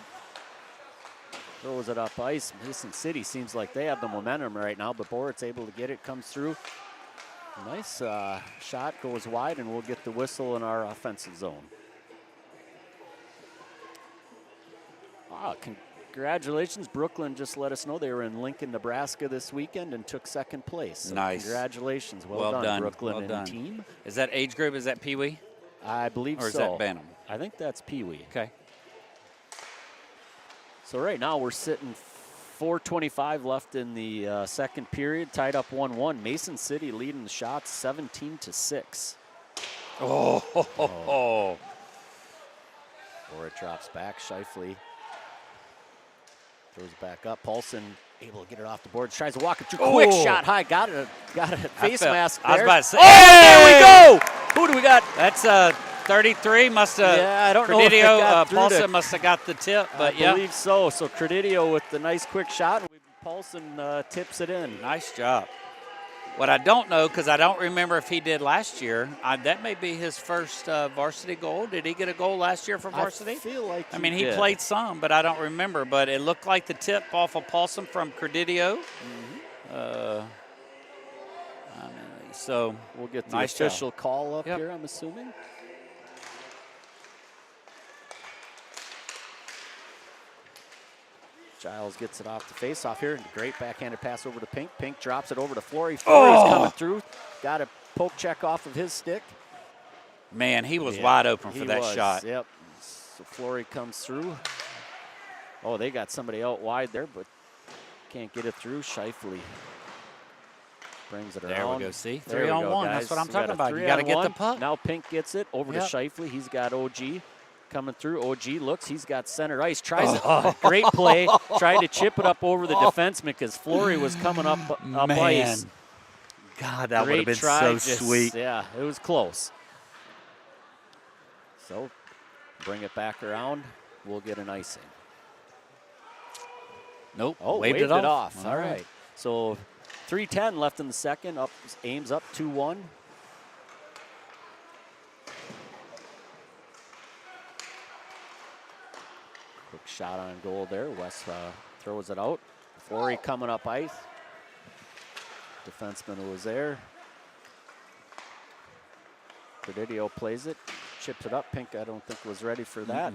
throws it up ice. Mason City seems like they have the momentum right now, but Borit's able to get it, comes through. Nice shot, goes wide, and we'll get the whistle in our offensive zone. Congratulations. Brooklyn just let us know they were in Lincoln, Nebraska this weekend and took second place. So nice. Congratulations. Well done, Brooklyn and team. Is that age group? Is that Pee Wee? I believe so. Or is that Bantam? I think that's Pee Wee. Okay. So right now we're sitting 4:25 left in the second period, tied up 1-1. Mason City leading the shots 17-6. Oh. Or it drops back. Shifley throws it back up. Paulson able to get it off the board. Tries to walk it through. Quick shot high. Got a face mask there. I was about to say. There we go. Who do we got? That's 33. Must have. Yeah, I don't know if it got through Paulson must have got the tip, but I believe so. So Credidio with the nice quick shot. Paulson tips it in. Nice job. What I don't know, because I don't remember if he did last year, that may be his first varsity goal. Did he get a goal last year for varsity? I feel like he played some, but I don't remember. But it looked like the tip off of Paulson from Credidio. Mm-hmm. So we'll get the official call up here, I'm assuming. Giles gets it off the face-off here. Great backhanded pass over to Pink. Pink drops it over to Flory. Flory's coming through. Got a poke check off of his stick. Man, he was wide open for that shot. Yep. So Flory comes through. Oh, they got somebody out wide there, but can't get it through. Shifley brings it around. There we go. See, 3-on-1. That's what I'm talking about. You got to get the puck. Now Pink gets it over to Shifley. He's got OG. Coming through, OG looks, he's got center ice, tries it, great play, tried to chip it up over the defenseman because Flory was coming up ice. God, that would have been so sweet. Yeah, it was close. So, bring it back around, we'll get an icing. Nope, waved it off. All right. So, 3:10 left in the second, Ames up 2-1. Quick shot on goal there. West throws it out. Flory coming up ice. Defenseman who was there. Credidio plays it. Chips it up. Pink, I don't think, was ready for that.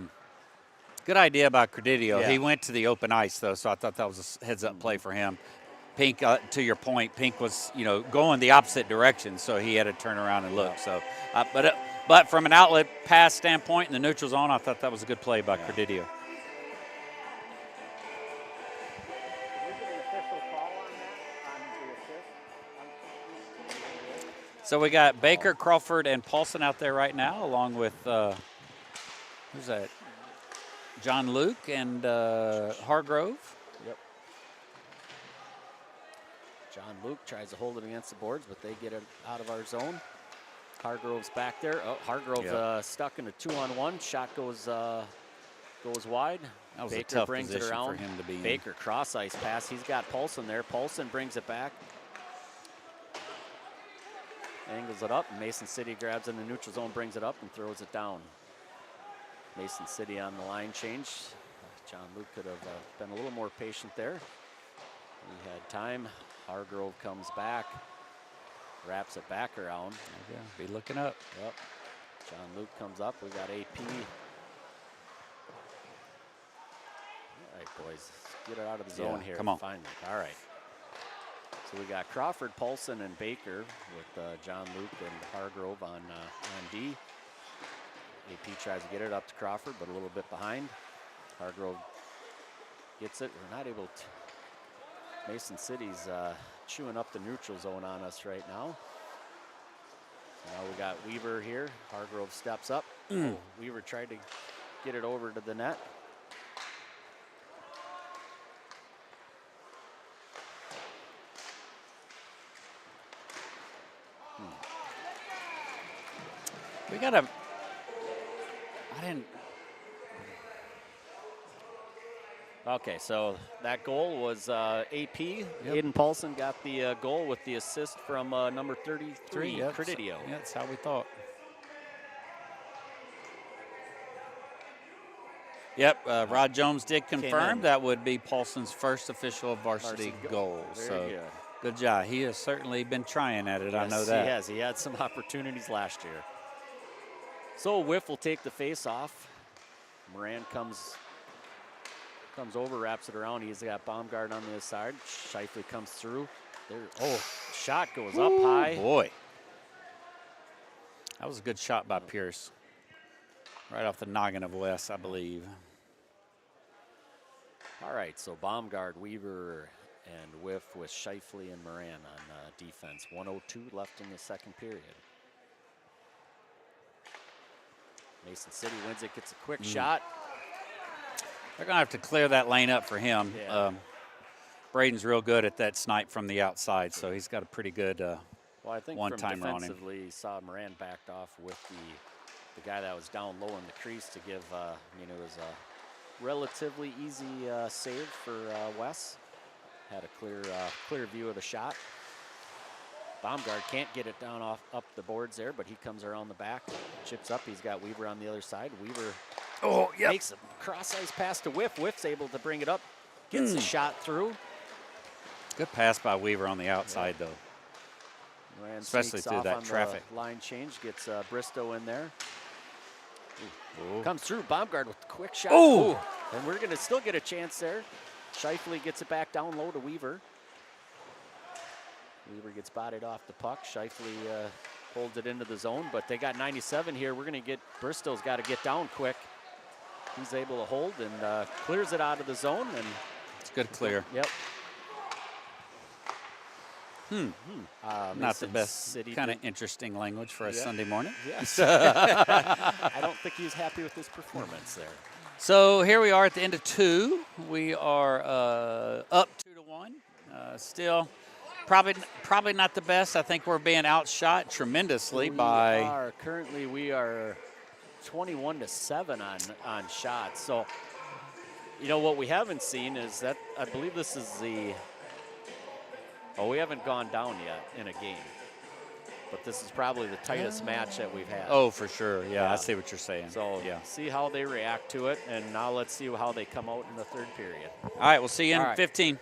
Good idea about Credidio. Yeah. He went to the open ice, though, so I thought that was a heads-up play for him. Pink, to your point, Pink was, going the opposite direction, so he had to turn around and look. So, but from an outlet pass standpoint in the neutral zone, I thought that was a good play by Credidio. So we got Baker, Crawford, and Paulson out there right now, along with who's that? John Luke and Hargrove. Yep. John Luke tries to hold it against the boards, but they get it out of our zone. Hargrove's back there. Oh, Hargrove stuck in a 2-on-1. Shot goes wide. That was Baker a tough brings position it around. for him to be in. Baker cross ice pass. He's got Paulson there. Paulson brings it back. Angles it up. Mason City grabs in the neutral zone, brings it up, and throws it down. Mason City on the line change. John Luke could have been a little more patient there. He had time. Hargrove comes back, wraps it back around. Be looking up. Yep. John Luke comes up. We got AP. All right, boys, let's get it out of the zone here. Come on. Finally. All right. So we got Crawford, Paulson, and Baker with John Luke and Hargrove on D. AP tries to get it up to Crawford, but a little bit behind. Hargrove gets it. We're not able to. Mason City's chewing up the neutral zone on us right now. So now we got Weaver here. Hargrove steps up. Oh, Weaver tried to get it over to the net. We got a. I didn't. Okay, so that goal was AP. Aiden Paulson got the goal with the assist from number 33, Credidio. Yeah, that's how we thought. Yep, Rod Jones did confirm that would be Paulson's first official varsity goal. Very good job. He has certainly been trying at it. Yes, I know that. He has. He had some opportunities last year. So Whiff will take the face off. Moran comes over, wraps it around. He's got Baumgart on the other side. Shifley comes through. There. Shot goes up high. Boy. That was a good shot by Pierce. Right off the noggin of Wes, I believe. All right, so Baumgart, Weaver, and Whiff with Shifley and Moran on defense. 1:02 left in the second period. Mason City wins it, gets a quick shot. They're going to have to clear that lane up for him. Yeah. Braden's real good at that snipe from the outside, so he's got a pretty good well, I think one-timer on him. Defensively, saw Moran backed off with the guy that was down low in the crease to give, it was a relatively easy save for Wes. Had a clear view of the shot. Baumgart can't get it down up the boards there, but he comes around the back, chips up. He's got Weaver on the other side. Weaver makes a cross-ice pass to Whiff. Whiff's able to bring it up, gets the shot through. Good pass by Weaver on the outside, though. Moran especially through off that on traffic. The line change, gets Bristow in there. Comes through, Baumgart with a quick shot. Ooh. And we're going to still get a chance there. Shifley gets it back down low to Weaver. Weaver gets bodied off the puck. Shifley holds it into the zone, but they got 97 here. We're going to Bristow's got to get down quick. He's able to hold and clears it out of the zone. And it's good clear. Yep. Not the best kind of interesting language for a Sunday morning. Yes. I don't think he was happy with his performance there. So here we are at the end of 2. We are up 2-1. Still probably not the best. I think we're being outshot tremendously by. Currently we are 21-7 on shots. So, what we haven't seen is that I believe this is we haven't gone down yet in a game. But this is probably the tightest match that we've had. Oh, for sure. Yeah, I see what you're saying. So see how they react to it, and now let's see how they come out in the third period. All right, we'll see you in 15.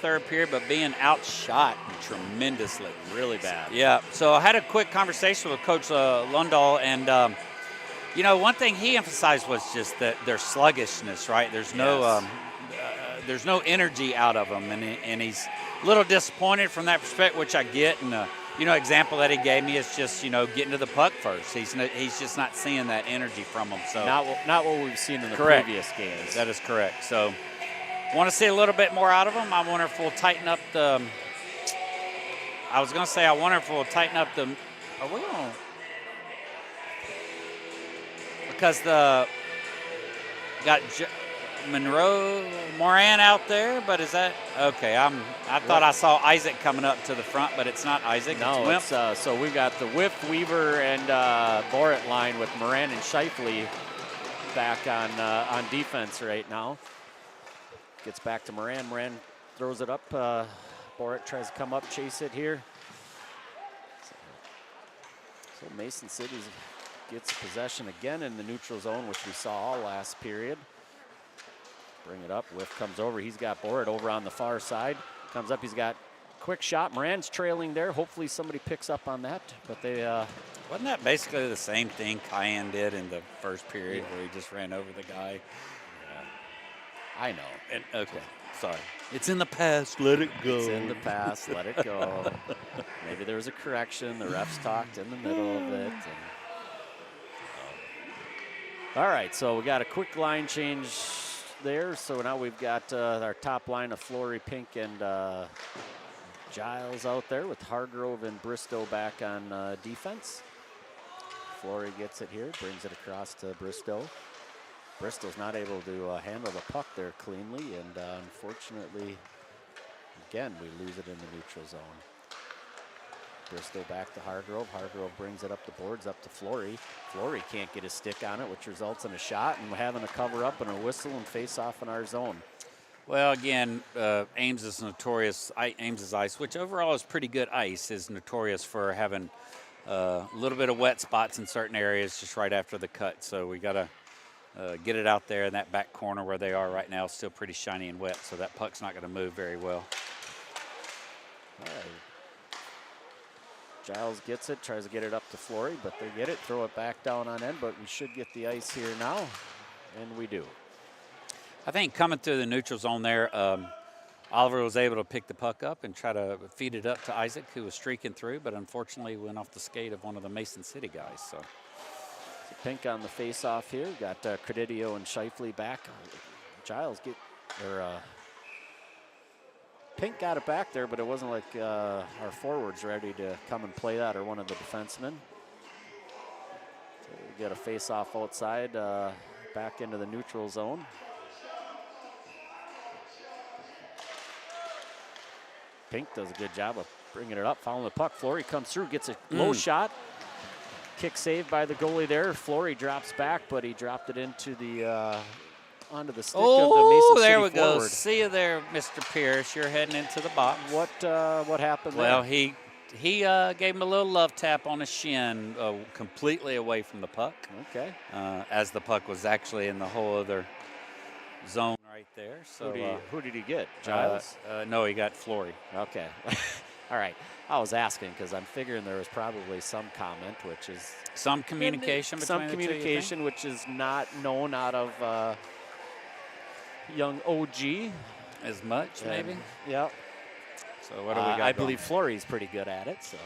third period, but being outshot tremendously. Really bad. Yeah. So I had a quick conversation with Coach Lundahl, and one thing he emphasized was just that their sluggishness. Right? There's no energy out of them, and he's a little disappointed from that perspective, which I get. And example that he gave me is just getting to the puck first. He's just not seeing that energy from them. So not what we've seen in the previous games. That is correct. So want to see a little bit more out of them. I wonder if we'll tighten up the. I was going to say I wonder if we'll tighten up the. Are we on? Because got Moran out there, but is that okay? I thought I saw Isaac coming up to the front, but it's not Isaac. No, it's so we've got the Whip, Weaver, and Borat line with Moran and Shifley back on defense right now. Gets back to Moran. Moran throws it up. Borat tries to come up, chase it here. So Mason City gets possession again in the neutral zone, which we saw all last period. Bring it up. Whiff comes over. He's got Borat over on the far side. Comes up. He's got quick shot. Moran's trailing there. Hopefully somebody picks up on that. But they wasn't that basically the same thing Cayenne did in the first period where he just ran over the guy? Yeah. I know. Okay. Sorry. It's in the past. Let it go. It's in the past. Let it go. Maybe there was a correction. The refs talked in the middle of it. All right. So we got a quick line change there. So now we've got our top line of Flory, Pink, and Giles out there with Hargrove and Bristow back on defense. Flory gets it here, brings it across to Bristow. Bristow's not able to handle the puck there cleanly, and unfortunately, again, we lose it in the neutral zone. Bristow back to Hargrove. Hargrove brings it up the boards, up to Flory. Flory can't get his stick on it, which results in a shot and having a cover up and a whistle and face off in our zone. Well, again, Ames is notorious. Ames's ice, which overall is pretty good ice, is notorious for having a little bit of wet spots in certain areas just right after the cut. So we got to get it out there in that back corner where they are right now. Still pretty shiny and wet, so that puck's not going to move very well. All right. Giles gets it, tries to get it up to Flory, but they get it, throw it back down on end, but we should get the ice here now, and we do. I think coming through the neutral zone there, Oliver was able to pick the puck up and try to feed it up to Isaac, who was streaking through, but unfortunately went off the skate of one of the Mason City guys. So Pink on the face-off here. Got Credidio and Shifley back. Giles Pink got it back there, but it wasn't like our forwards ready to come and play that, or one of the defensemen. So we get a face-off outside, back into the neutral zone. Pink does a good job of bringing it up, following the puck. Flory comes through, gets a low shot. Kick saved by the goalie there. Flory drops back, but he dropped it into the onto the stick of the Mason City there we forward. go. See you there, Mr. Pierce. You're heading into the box. What happened there? Well, he gave him a little love tap on his shin, completely away from the puck. Okay. As the puck was actually in the whole other zone right there. So who did he get? Giles? No, he got Flory. Okay. All right. I was asking because I'm figuring there was probably some comment, which is some communication between the two, which is not known out of young OG as much, maybe. Yep. So what do we got? I believe Flory's pretty good at it, so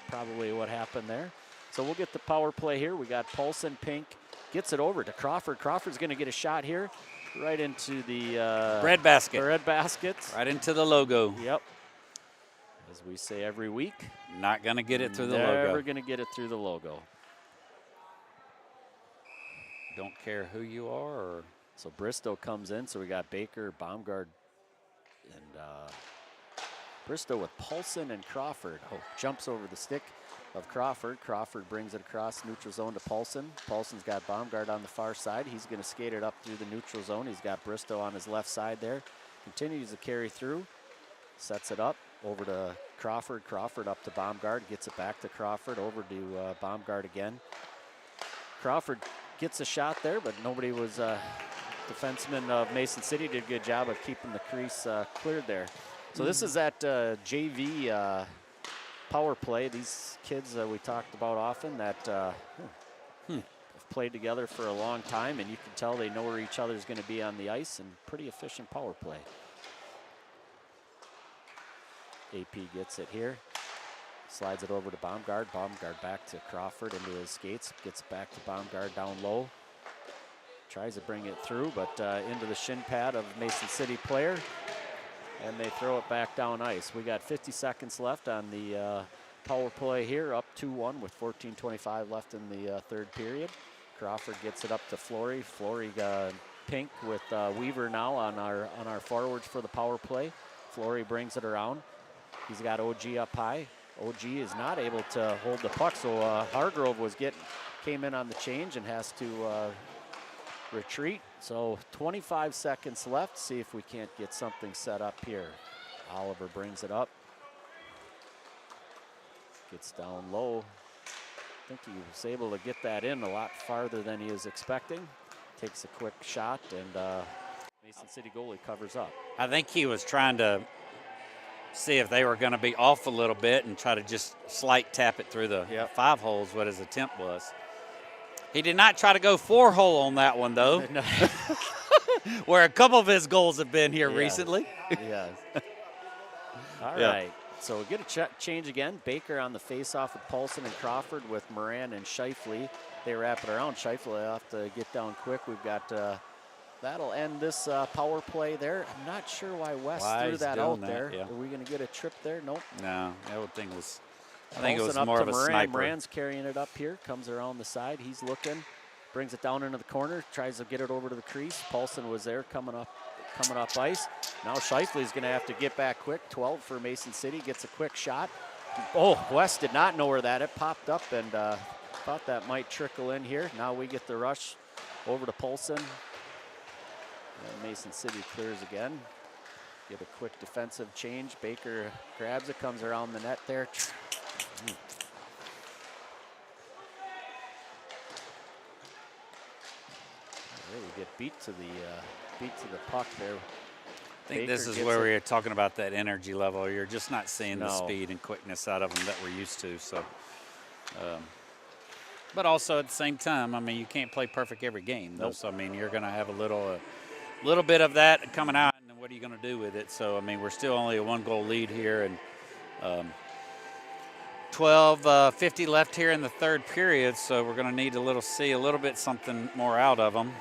probably what happened there. So we'll get the power play here. We got Paulson. Pink gets it over to Crawford. Crawford's going to get a shot here, right into the red basket. The red basket. Right into the logo. Yep. As we say every week. Not going to get it through the logo. Never going to get it through the logo. Don't care who you are. Or so Bristow comes in. So we got Baker, Baumgart, and Bristow with Paulson and Crawford. Jumps over the stick of Crawford. Crawford brings it across neutral zone to Paulson. Paulson's got Baumgart on the far side. He's going to skate it up through the neutral zone. He's got Bristow on his left side there. Continues to carry through. Sets it up. Over to Crawford. Crawford up to Baumgart. Gets it back to Crawford. Over to Baumgart again. Crawford gets a shot there, but nobody was. Defenseman of Mason City did a good job of keeping the crease cleared there. So this is that JV power play. These kids we talked about often that have played together for a long time, and you can tell they know where each other is going to be on the ice, and pretty efficient power play. AP gets it here. Slides it over to Baumgart. Baumgart back to Crawford into his skates. Gets it back to Baumgart down low. Tries to bring it through, but into the shin pad of Mason City player. And they throw it back down ice. We got 50 seconds left on the power play here, up 2-1 with 14:25 left in the third period. Crawford gets it up to Flory. Flory pink with Weaver now on our forwards for the power play. Flory brings it around. He's got OG up high. OG is not able to hold the puck, so Hargrove came in on the change and has to retreat. So 25 seconds left. See if we can't get something set up here. Oliver brings it up. Gets down low. I think he was able to get that in a lot farther than he was expecting. Takes a quick shot, and Mason City goalie covers up. I think he was trying to see if they were going to be off a little bit and try to just slight tap it through the 5 holes, what his attempt was. He did not try to go 4-hole on that one, though, No. where a couple of his goals have been here recently. Yes. All right. So we get a change again. Baker on the face-off with Paulson and Crawford with Moran and Scheifele. They wrap it around. Scheifele will have to get down quick. We've got that'll end this power play there. I'm not sure why West threw that out there. Yeah. Are we going to get a trip there? Nope. No, I would think it was. I think it was up more to of a Moran. sniper. Moran's carrying it up here. Comes around the side. He's looking. Brings it down into the corner. Tries to get it over to the crease. Paulson was there coming up ice. Now Scheifele's going to have to get back quick. 12 for Mason City. Gets a quick shot. Oh, West did not know where that. It popped up and thought that might trickle in here. Now we get the rush over to Paulson. And Mason City clears again. Get a quick defensive change. Baker grabs it, comes around the net there. Really get beat to the puck there. I think this is where we're talking about that energy level. You're just not seeing the speed and quickness out of them that we're used to. So, but also at the same time, I mean, you can't play perfect every game, though. Nope. So I mean, you're going to have a little bit of that coming out, and what are you going to do with it? So I mean, we're still only a 1-goal lead here, and 12:50 left here in the third period. So we're going to need see a little bit something more out of them.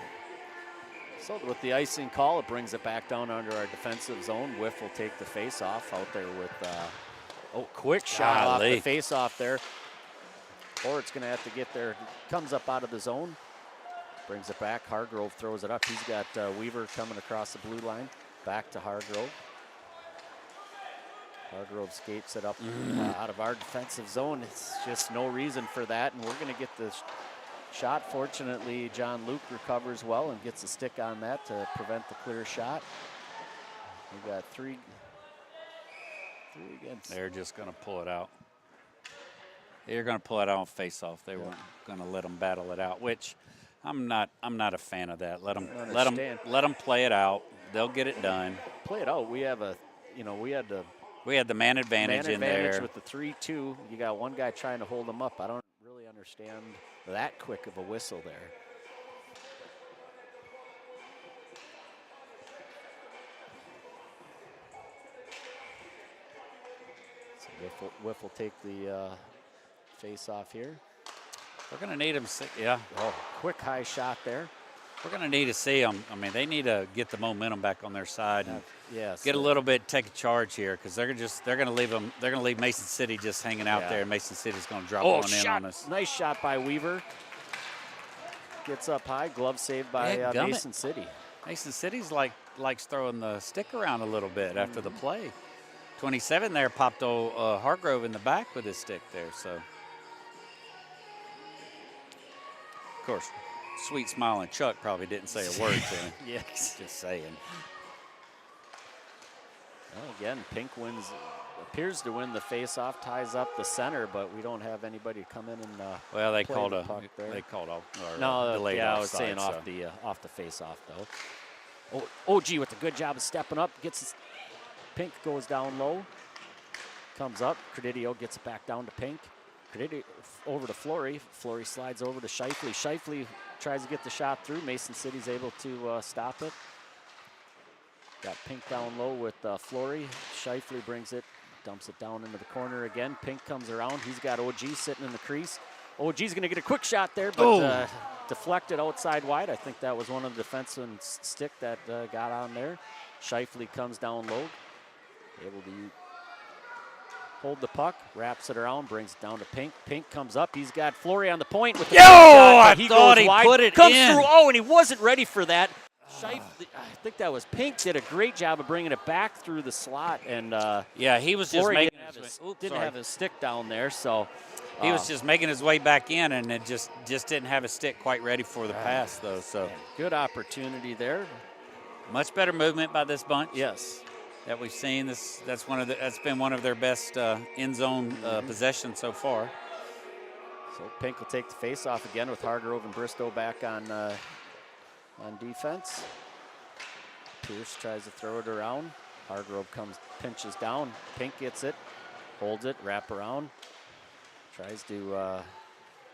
So with the icing call, it brings it back down under our defensive zone. Whiff will take the face-off out there with, quick shot off the face-off there. Or it's going to have to get there. Comes up out of the zone. Brings it back. Hargrove throws it up. He's got Weaver coming across the blue line. Back to Hargrove. Hargrove skates it up out of our defensive zone. It's just no reason for that, and we're going to get this shot. Fortunately, John Luke recovers well and gets a stick on that to prevent the clear shot. We got three against. They're just going to pull it out. They're going to pull it out on face-off. They weren't going to let them battle it out, which I'm not a fan of that. Let them play it out. They'll get it done. Play it out. We have we had the man advantage in there with the 3-2. You got one guy trying to hold them up. I don't really understand that quick of a whistle there. So Whiff will take the face off here. We're going to need him. Quick high shot there. We're going to need to see them. I mean, they need to get the momentum back on their side and get a little bit, take a charge here, because they're going to leave them. They're going to leave Mason City just hanging out there, and Mason City's going to drop one in on us. Nice shot by Weaver. Gets up high. Glove saved by Mason City. Mason City's likes throwing the stick around a little bit after the play. 27 there popped Hargrove in the back with his stick there. So, of course, sweet smiling Chuck probably didn't say a word to him. Yes. Just saying. Well, again, Pink appears to win the face-off, ties up the center, but we don't have anybody come in and they play called the puck there. They called off. Delayed offside, I was saying off the face-off though. OG with a good job of stepping up, gets Pink goes down low. Comes up. Credidio gets it back down to Pink. Credidio over to Flory. Flory slides over to Shifley. Shifley tries to get the shot through. Mason City's able to stop it. Got Pink down low with Flory. Shifley brings it, dumps it down into the corner again. Pink comes around. He's got OG sitting in the crease. OG's going to get a quick shot there, but deflected outside wide. I think that was one of the defensemen's stick that got on there. Shifley comes down low, able to hold the puck, wraps it around, brings it down to Pink. Pink comes up. He's got Flory on the point with the shot. I thought he wide, put it comes in. through. Oh, and he wasn't ready for that. Shifley, I think that was Pink, did a great job of bringing it back through the slot. And yeah, he was just Flory making didn't have his stick down there, so he was just making his way back in, and it just didn't have his stick quite ready for the pass, though. So good opportunity there. Much better movement by this bunch. Yes, that we've seen. That's been one of their best end zone possessions so far. So Pink will take the face-off again with Hargrove and Bristow back on defense. Pierce tries to throw it around. Hargrove pinches down. Pink gets it, holds it, wrap around. Tries to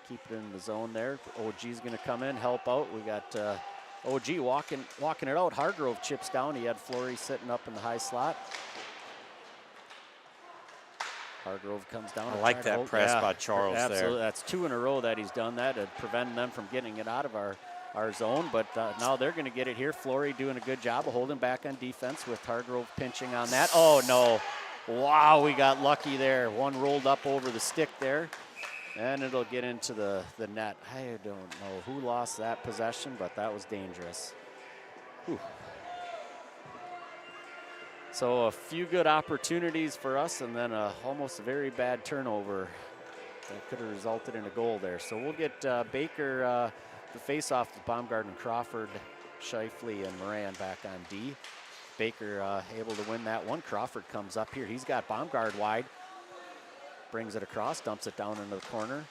keep it in the zone there. OG's going to come in, help out. We got OG walking it out. Hargrove chips down. He had Flory sitting up in the high slot. Hargrove comes down. I like that press by Charles there. Absolutely. That's 2 in a row that he's done that, preventing them from getting it out of our zone. But now they're going to get it here. Flory doing a good job of holding back on defense with Hargrove pinching on that. Oh, no. Wow, we got lucky there. One rolled up over the stick there, and it'll get into the net. I don't know who lost that possession, but that was dangerous. Whew. So a few good opportunities for us, and then almost a very bad turnover that could have resulted in a goal there. So we'll get Baker the face-off to Baumgarten, Crawford, Shifley, and Moran back on D. Baker able to win that one. Crawford comes up here. He's got Baumgart wide. Brings it across, dumps it down into the corner.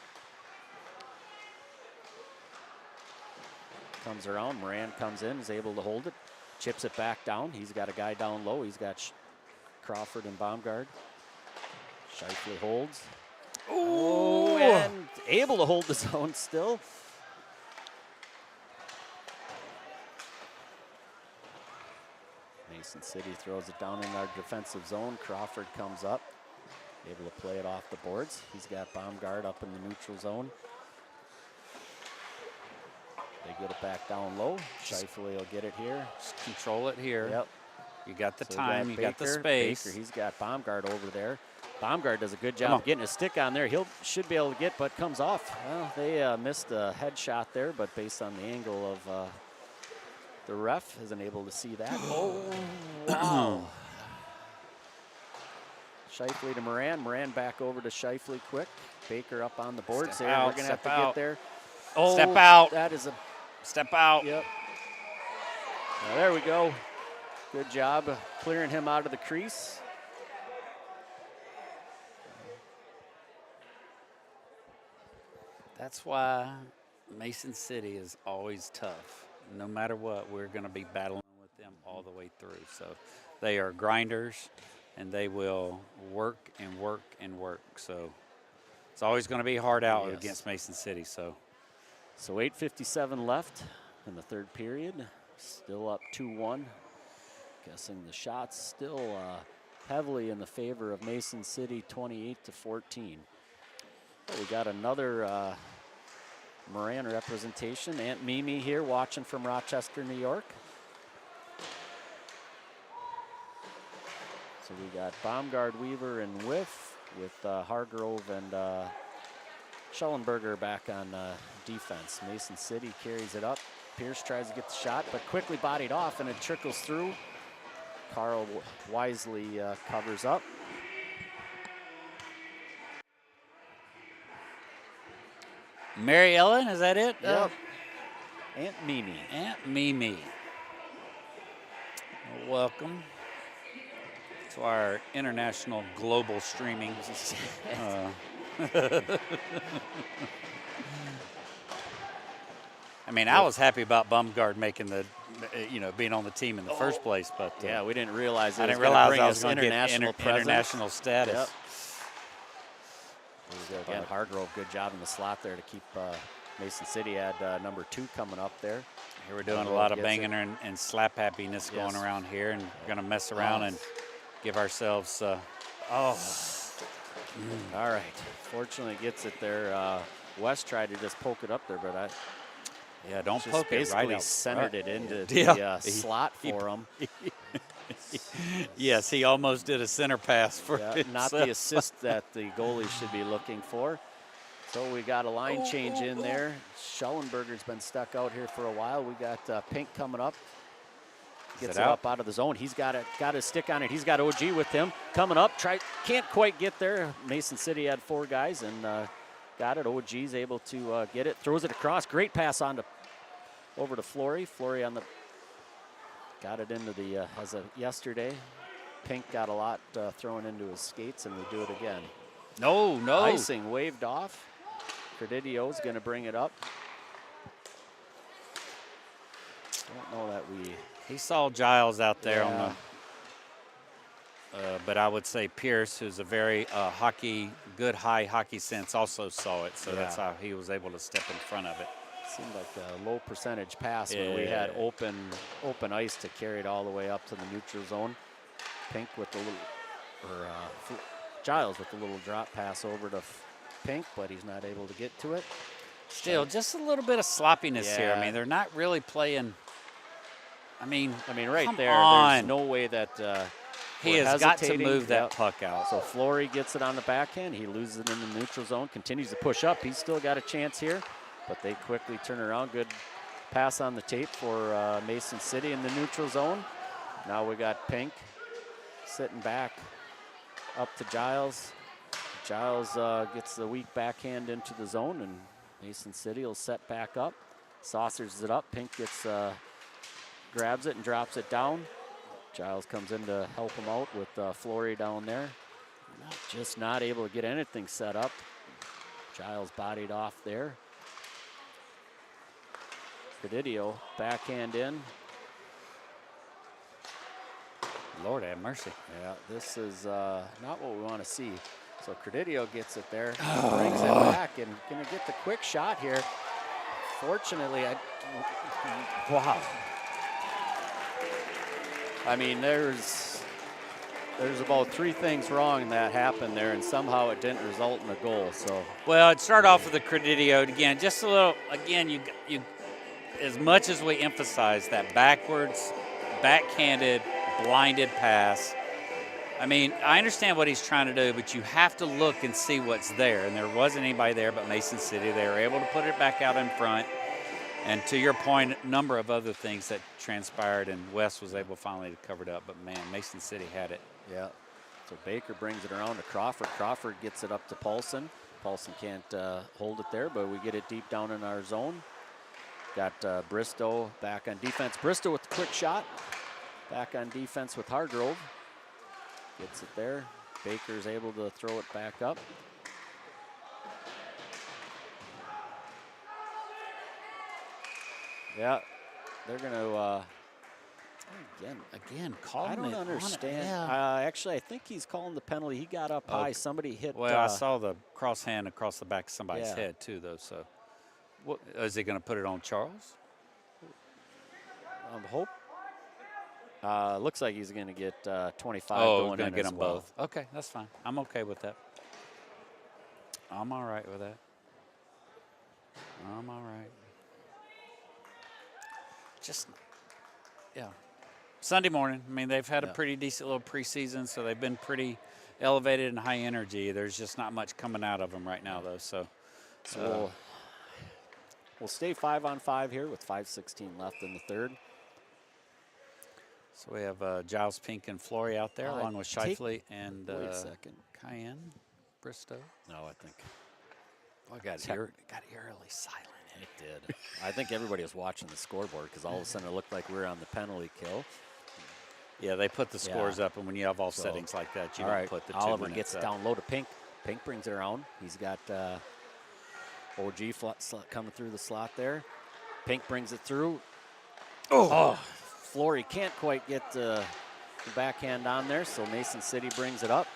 Comes around, Moran comes in, is able to hold it. Chips it back down. He's got a guy down low. He's got Crawford and Baumgart. Shifley holds. Ooh. And able to hold the zone still. Mason City throws it down in our defensive zone. Crawford comes up, able to play it off the boards. He's got Baumgart up in the neutral zone. They get it back down low. Shifley will get it here. Just control it here. Yep. You got the So time, you got the space. Baker, he's got Baumgart over there. Baumgart does a good job getting a stick on there. Should be able to get, but comes off. Well, they missed a headshot there, but based on the angle of the ref isn't able to see that. Oh, wow. Shifley to Moran. Moran back over to Shifley quick. Baker up on the boards Step there. out, We're going to have step to out. get there. Oh, Step out. That is a, Step out. yep. Now, there we go. Good job of clearing him out of the crease. That's why Mason City is always tough. No matter what, we're going to be battling with them all the way through. So they are grinders, and they will work and work and work. So it's always going to be hard out against Mason City. So 8:57 left in the third period. Still up 2-1. Guessing the shots still heavily in the favor of Mason City, 28-14. We got another Moran representation. Aunt Mimi here watching from Rochester, New York. So we got Baumgart, Weaver, and Whiff with Hargrove and Schellenberger back on defense. Mason City carries it up. Pierce tries to get the shot, but quickly bodied off, and it trickles through. Carl wisely covers up. Mary Ellen, is that it? Yep. Aunt Mimi. Aunt Mimi. Welcome to our international global streaming. I mean, I was happy about Baumgart making being on the team in the first place. But yeah, we didn't realize I it didn't was realize bring I us was going to get international presence. international status. Yep. Again, Hargrove, good job in the slot there to keep Mason City had number 2 coming up there. Here we're doing a lot of banging and slap happiness going around here, and we're going to mess around and give ourselves. All right. Fortunately, gets it there. West tried to just poke it up there, but don't just poke it right out. centered it into Yeah. the slot for him. Yes, he almost did a center pass for not the assist that the goalie should be looking for. So we got a line change in there. Schellenberger's been stuck out here for a while. We got Pink coming up. Gets it up out of the zone. He's got his stick on it. He's got OG with him. Coming up, can't quite get there. Mason City had 4 guys and got it. OG's able to get it. Throws it across. Great pass over to Flory. Flory got it into the, as of yesterday. Pink got a lot thrown into his skates, and we do it again. No. Icing waved off. Credidio's going to bring it up. Don't know that He saw Giles out there on the, but I would say Pierce, who's a very good high hockey sense, also saw it. So that's how he was able to step in front of it. Seemed like a low percentage pass when we had open ice to carry it all the way up to the neutral zone. Pink with the little, Giles with the little drop pass over to Pink, but he's not able to get to it. Still, just a little bit of sloppiness here. I mean, they're not really playing. I mean, right there, on. There's no way that he has got to move that puck out. So Flory gets it on the backhand. He loses it in the neutral zone, continues to push up. He's still got a chance here, but they quickly turn around. Good pass on the tape for Mason City in the neutral zone. Now we got Pink sitting back up to Giles. Giles gets the weak backhand into the zone, and Mason City will set back up. Saucers it up. Pink grabs it and drops it down. Giles comes in to help him out with Flory down there. Just not able to get anything set up. Giles bodied off there. Credidio backhand in. Lord have mercy. Yeah, this is not what we want to see. So Credidio gets it there, brings it back, and going to get the quick shot here. Fortunately, wow. I mean, there's about 3 things wrong that happened there, and somehow it didn't result in a goal. So well, it started off with the Credidio again. Just a little. Again, you as much as we emphasize that backwards, backhanded, blinded pass. I mean, I understand what he's trying to do, but you have to look and see what's there. And there wasn't anybody there but Mason City. They were able to put it back out in front. And to your point, a number of other things that transpired, and West was able finally to cover it up. But, man, Mason City had it. Yeah. So Baker brings it around to Crawford. Crawford gets it up to Paulson. Paulson can't hold it there, but we get it deep down in our zone. Got Bristow back on defense. Bristow with the quick shot. Back on defense with Hargrove. Gets it there. Baker's able to throw it back up. Yeah, they're going to again, calling it. I don't understand. Yeah. Actually, I think he's calling the penalty. He got up high. Somebody hit. Well, I saw the cross hand across the back of somebody's head too, though. So, what is he going to put it on Charles? Hope. Looks like he's going to get 25 going in to get as them well. both. Okay, that's fine. I'm okay with that. I'm all right with that. I'm all right. Just, yeah. Sunday morning. I mean, they've had a pretty decent little preseason, so they've been pretty elevated and high energy. There's just not much coming out of them right now, though. So we'll stay 5-on-5 here with 5:16 left in the third. So we have Giles, Pink, and Flory out there, along with Shifley and wait a second. Cayenne, Bristow. No, I think. I got eerily silent. It did. I think everybody was watching the scoreboard because all of a sudden it looked like we were on the penalty kill. Yeah, they put the scores up, and when you have all settings like that, you don't put the 2 Oliver minutes gets up. down low to Pink. Pink brings it around. He's got OG coming through the slot there. Pink brings it through. Oh, Flory can't quite get the backhand on there, so Mason City brings it up.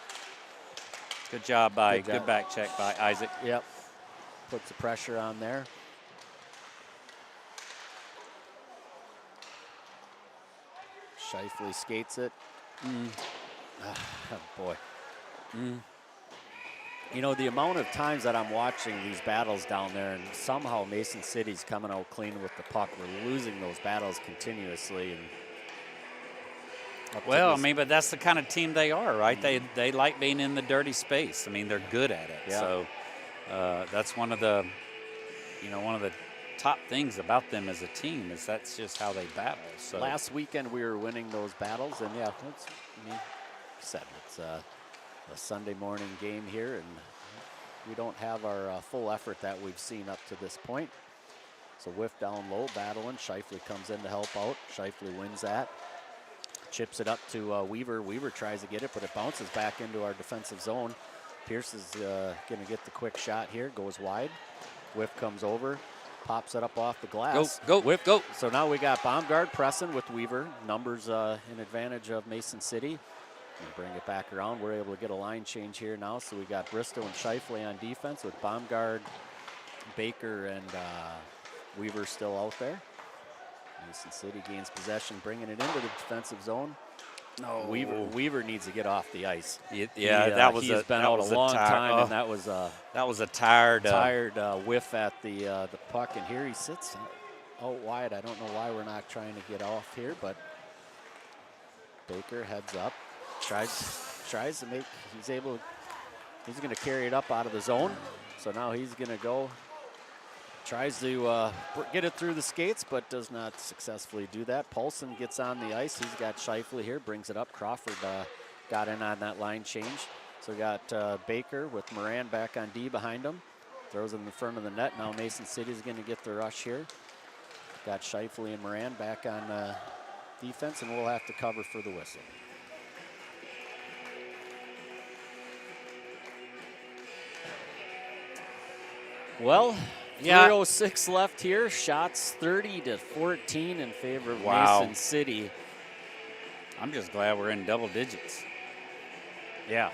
Good job by, good back check by Isaac. Yep, puts the pressure on there. Shifley skates it. Oh, boy. You know, the amount of times that I'm watching these battles down there, and somehow Mason City's coming out clean with the puck. We're losing those battles continuously. And well, I mean, but that's the kind of team they are, right? They like being in the dirty space. I mean, they're good at it. Yeah. So that's one of the top things about them as a team is that's just how they battle. So last weekend we were winning those battles, and yeah, it's, I mean, said it's a Sunday morning game here, and we don't have our full effort that we've seen up to this point. So whiff down low, battling. Shifley comes in to help out. Shifley wins that. Chips it up to Weaver. Weaver tries to get it, but it bounces back into our defensive zone. Pierce is going to get the quick shot here. Goes wide. Whiff comes over. Pops it up off the glass. Go, Whiff, go. So now we got Baumgard pressing with Weaver. Numbers in advantage of Mason City. And bring it back around. We're able to get a line change here now. So we got Bristow and Shifley on defense with Baumgard, Baker, and Weaver still out there. Mason City gains possession, bringing it into the defensive zone. No, Weaver needs to get off the ice. Yeah, that was he's been out a long time, and that was a tired whiff at the puck. And here he sits out wide. I don't know why we're not trying to get off here, but Baker heads up, tries to make. He's going to carry it up out of the zone. So now he's going to go. Tries to get it through the skates, but does not successfully do that. Paulson gets on the ice. He's got Shifley here, brings it up. Crawford got in on that line change. So we got Baker with Moran back on D behind him. Throws it in the front of the net. Now Mason City's going to get the rush here. Got Shifley and Moran back on defense, and we'll have to cover for the whistle. Well, 3:06 left here. Shots 30-14 in favor of Mason City. I'm just glad we're in double digits. Yeah.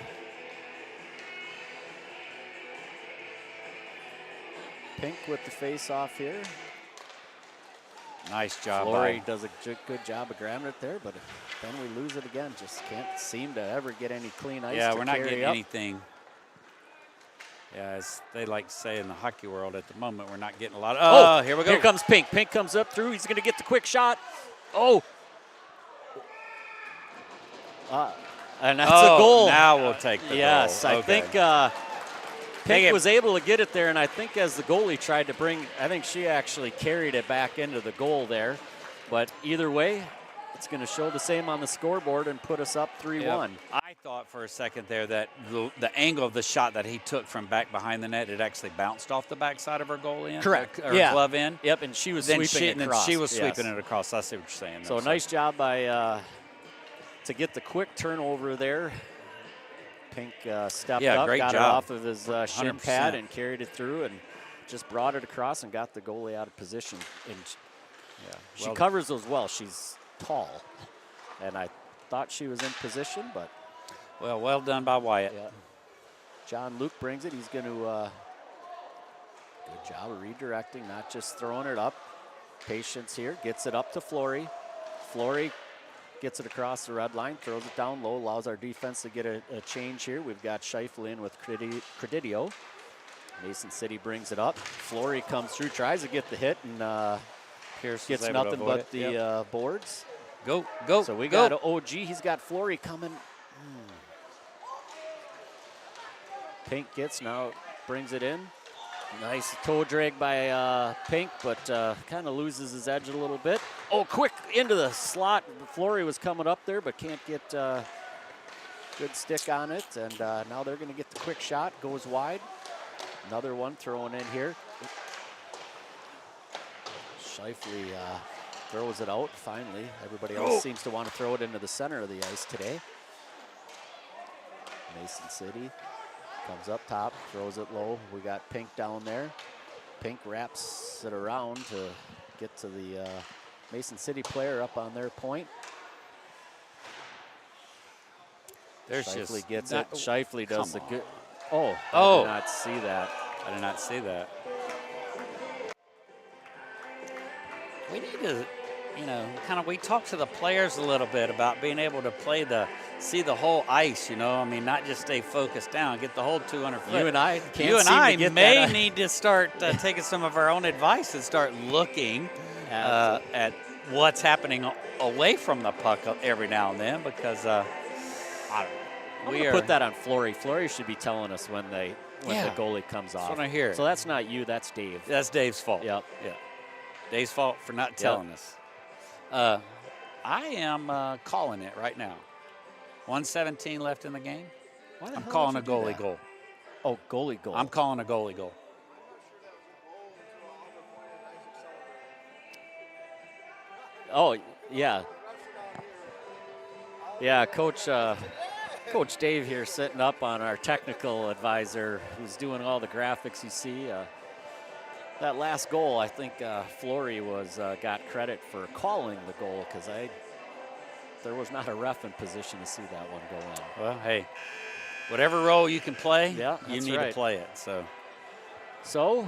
Pink with the face-off here. Nice job. Flory does a good job of grabbing it there, but then we lose it again. Just can't seem to ever get any clean ice. Yeah, we're not getting anything. Yeah, as they like to say in the hockey world at the moment, we're not getting a lot of. Here we go. Here comes Pink. Pink comes up through. He's going to get the quick shot. Oh. And that's a goal. Now we'll take the goal. Yes, I Okay. think Pink was able to get it there, and I think as the goalie tried to bring, I think she actually carried it back into the goal there. But either way, it's going to show the same on the scoreboard and put us up 3-1. Yep. I thought for a second there that the angle of the shot that he took from back behind the net, it actually bounced off the backside of her goal in. Correct. Or glove in. Yep, and she was sweeping it across. She was sweeping it across. I see what you're saying. So nice job by to get the quick turnover there. Pink stepped up, great got job. it off of his shin 100%. pad and carried it through and just brought it across and got the goalie out of position. And she covers those well. She's tall. And I thought she was in position, but. Well done by Wyatt. Yeah. John Luke brings it. He's going to, good job of redirecting, not just throwing it up. Patience here, gets it up to Flory. Flory gets it across the red line, throws it down low, allows our defense to get a change here. We've got Shifley in with Credidio. Mason City brings it up. Flory comes through, tries to get the hit, and Pierce gets nothing but the boards. Go. So we got OG. He's got Flory coming. Pink gets now, brings it in. Nice toe drag by Pink, but kind of loses his edge a little bit. Oh, quick into the slot. Flory was coming up there, but can't get good stick on it. And now they're going to get the quick shot. Goes wide. Another one thrown in here. Shifley throws it out finally. Everybody else seems to want to throw it into the center of the ice today. Mason City comes up top, throws it low. We got Pink down there. Pink wraps it around to get to the Mason City player up on their point. There's Shifley just gets not, it. Shifley does the come good. on. I did not see that. I did not see that. We need to, we talked to the players a little bit about being able to see the whole ice, I mean, not just stay focused down, get the whole 200 foot. You and I may need to start taking some of our own advice and start looking at what's happening away from the puck every now and then, because I don't know. We put that on Flory. Flory should be telling us when the goalie comes off. That's what I hear. So that's not you, that's Dave. That's Dave's fault. Yep. Yeah. Dave's fault for not telling us. I am calling it right now. 1:17 left in the game. I'm calling a goalie goal. Oh, goalie goal. I'm calling a goalie goal. Oh, yeah. Yeah, Coach Dave here sitting up on our technical advisor who's doing all the graphics you see. That last goal, I think Flory got credit for calling the goal, because there was not a ref in position to see that one go in. Well, hey, whatever role you can play, you need to play it. So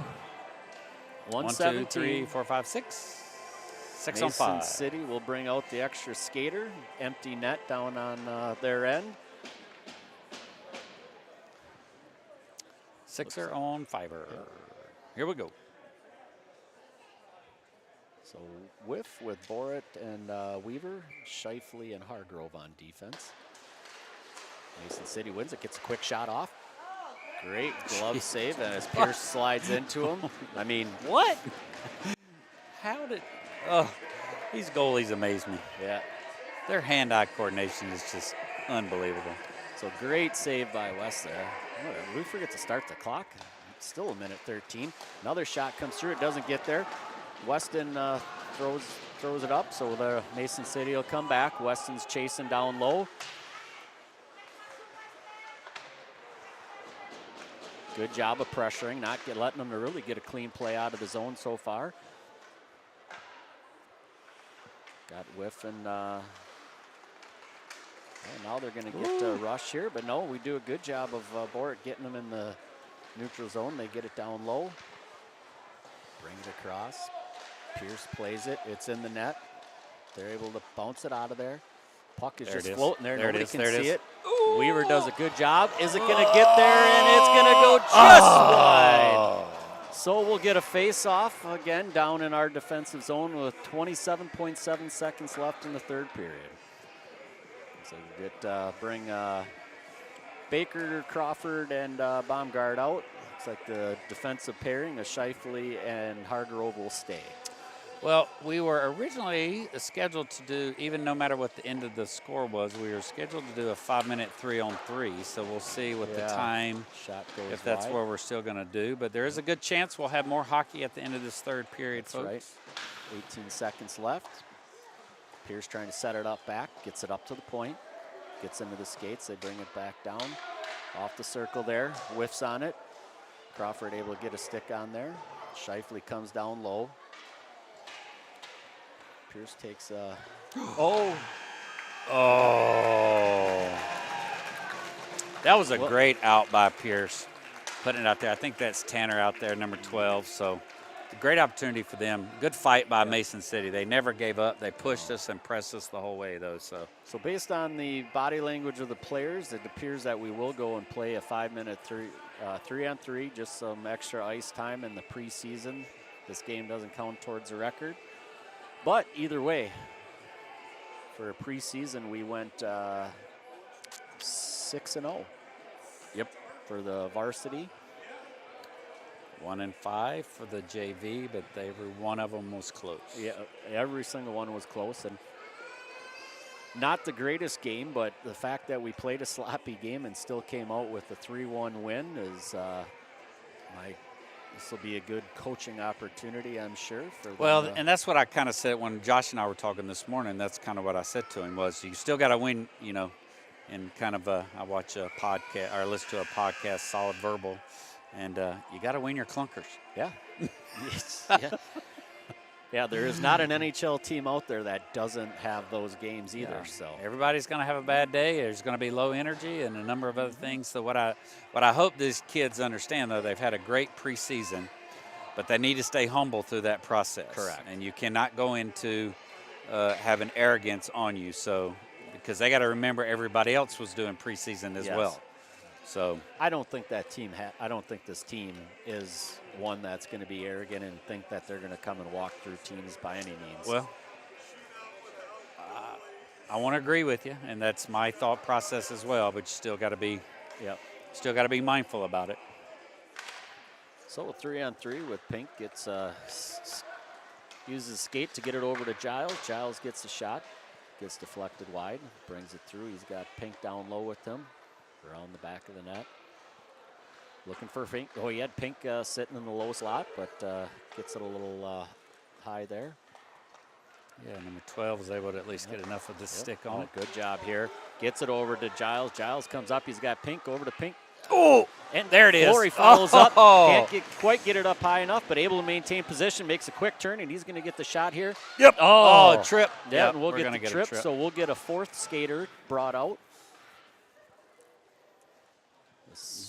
1, 2, 3, 4, 5, 6. 6 on 5. Mason City will bring out the extra skater. Empty net down on their end. Sixer on fiver. Here we go. So whiff with Borat and Weaver, Shifley and Hargrove on defense. Mason City wins it, gets a quick shot off. Great glove save, and as Pierce slides into him. I mean, what? These goalies amaze me. Yeah. Their hand-eye coordination is just unbelievable. So great save by West there. We forget to start the clock. Still a minute 13. Another shot comes through, it doesn't get there. Weston throws it up, so the Mason City will come back. Weston's chasing down low. Good job of pressuring, letting them to really get a clean play out of the zone so far. Got whiff and now they're going to get a rush here, but no, we do a good job of Borat getting them in the neutral zone. They get it down low, bring it across. Pierce plays it. It's in the net. They're able to bounce it out of there. Puck is floating there. Nobody can see it. Weaver does a good job. Is it going to get there? And it's going to go just wide. So we'll get a face-off again down in our defensive zone with 27.7 seconds left in the third period. So we bring Baker, Crawford, and Baumgart out. Looks like the defensive pairing of Shifley and Hargrove will stay. Well, we were originally scheduled to do, even no matter what the end of the score was, we were scheduled to do a 5-minute 3-on-3. So we'll see what the time, shot goes if that's wide. what we're still going to do. But there is a good chance we'll have more hockey at the end of this third period, That's folks. Right. 18 seconds left. Pierce trying to set it up back, gets it up to the point, gets into the skates. They bring it back down. Off the circle there, whiffs on it. Crawford able to get a stick on there. Shifley comes down low. Pierce takes That was a great out by Pierce, putting it out there. I think that's Tanner out there, number 12. So great opportunity for them. Good fight by Mason City. They never gave up. They pushed us and pressed us the whole way, though. So based on the body language of the players, it appears that we will go and play a 5-minute 3-on-3, just some extra ice time in the preseason. This game doesn't count towards the record. But either way, for a preseason, we went 6-0. Yep. For the varsity. 1-5 for the JV, but every one of them was close. Yeah, every single one was close, and not the greatest game, but the fact that we played a sloppy game and still came out with a 3-1 win is this will be a good coaching opportunity, I'm sure. And that's what I kind of said when Josh and I were talking this morning. That's kind of what I said to him was, you still got to win, and kind of I watch a podcast or listen to a podcast, Solid Verbal, and you got to win your clunkers. Yeah. Yeah. Yeah, there is not an NHL team out there that doesn't have those games either. Yeah. So Everybody's going to have a bad day. There's going to be low energy and a number of other things. So what I hope these kids understand, though, they've had a great preseason, but they need to stay humble through that process. Correct. And you cannot go into having arrogance on you. So because they got to remember everybody else was doing preseason as well. So I don't think that team. I don't think this team is one that's going to be arrogant and think that they're going to come and walk through teams by any means. Well, I want to agree with you, and that's my thought process as well. But you still got to be, mindful about it. So 3-on-3 with Pink gets uses skate to get it over to Giles. Giles gets the shot, gets deflected wide, brings it through. He's got Pink down low with him, around the back of the net. Looking for Pink. Oh, he had Pink sitting in the low slot, but gets it a little high there. Yeah, number 12 was able to at least get enough of the stick on it. Good job here. Gets it over to Giles. Giles comes up. He's got Pink over to Pink. Oh, and there it is. Flory follows up. Can't quite get it up high enough, but able to maintain position. Makes a quick turn, and he's going to get the shot here. Yep. Oh, trip. Yeah, yep, and we'll get the get trip, a trip. so we'll get a fourth skater brought out.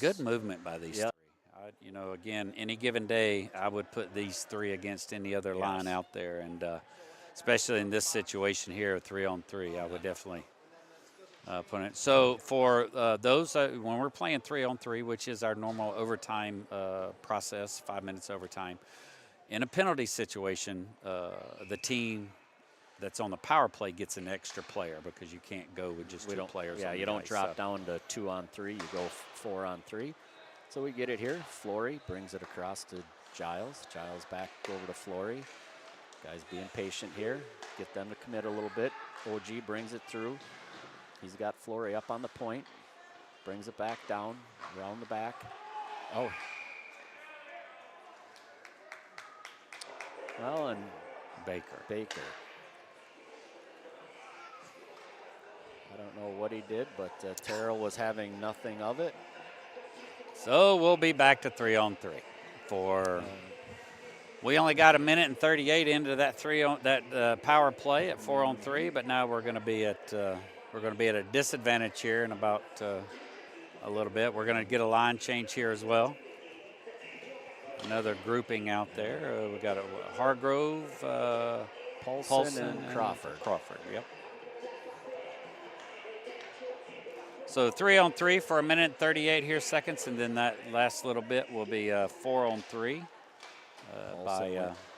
Good movement by these three. Again, any given day, I would put these three against any other line out there, and especially in this situation here, 3-on-3, I would definitely put it. So for those, when we're playing 3-on-3, which is our normal overtime process, 5 minutes overtime, in a penalty situation, the team that's on the power play gets an extra player because you can't go with just two players. Yeah, you don't drop down to 2-on-3. You go 4-on-3. So we get it here. Flory brings it across to Giles. Giles back over to Flory. Guys being patient here. Get them to commit a little bit. OG brings it through. He's got Flory up on the point. Brings it back down, around the back. Oh. Well, and Baker. I don't know what he did, but Terrell was having nothing of it. So we'll be back to 3-on-3 for. We only got 1:38 into that power play at 4-on-3, but now we're going to be at a disadvantage here in about a little bit. We're going to get a line change here as well. Another grouping out there. We got Hargrove, Paulson and Crawford. Yep. So 3-on-3 for 1:38 here seconds, and then that last little bit will be 4-on-3.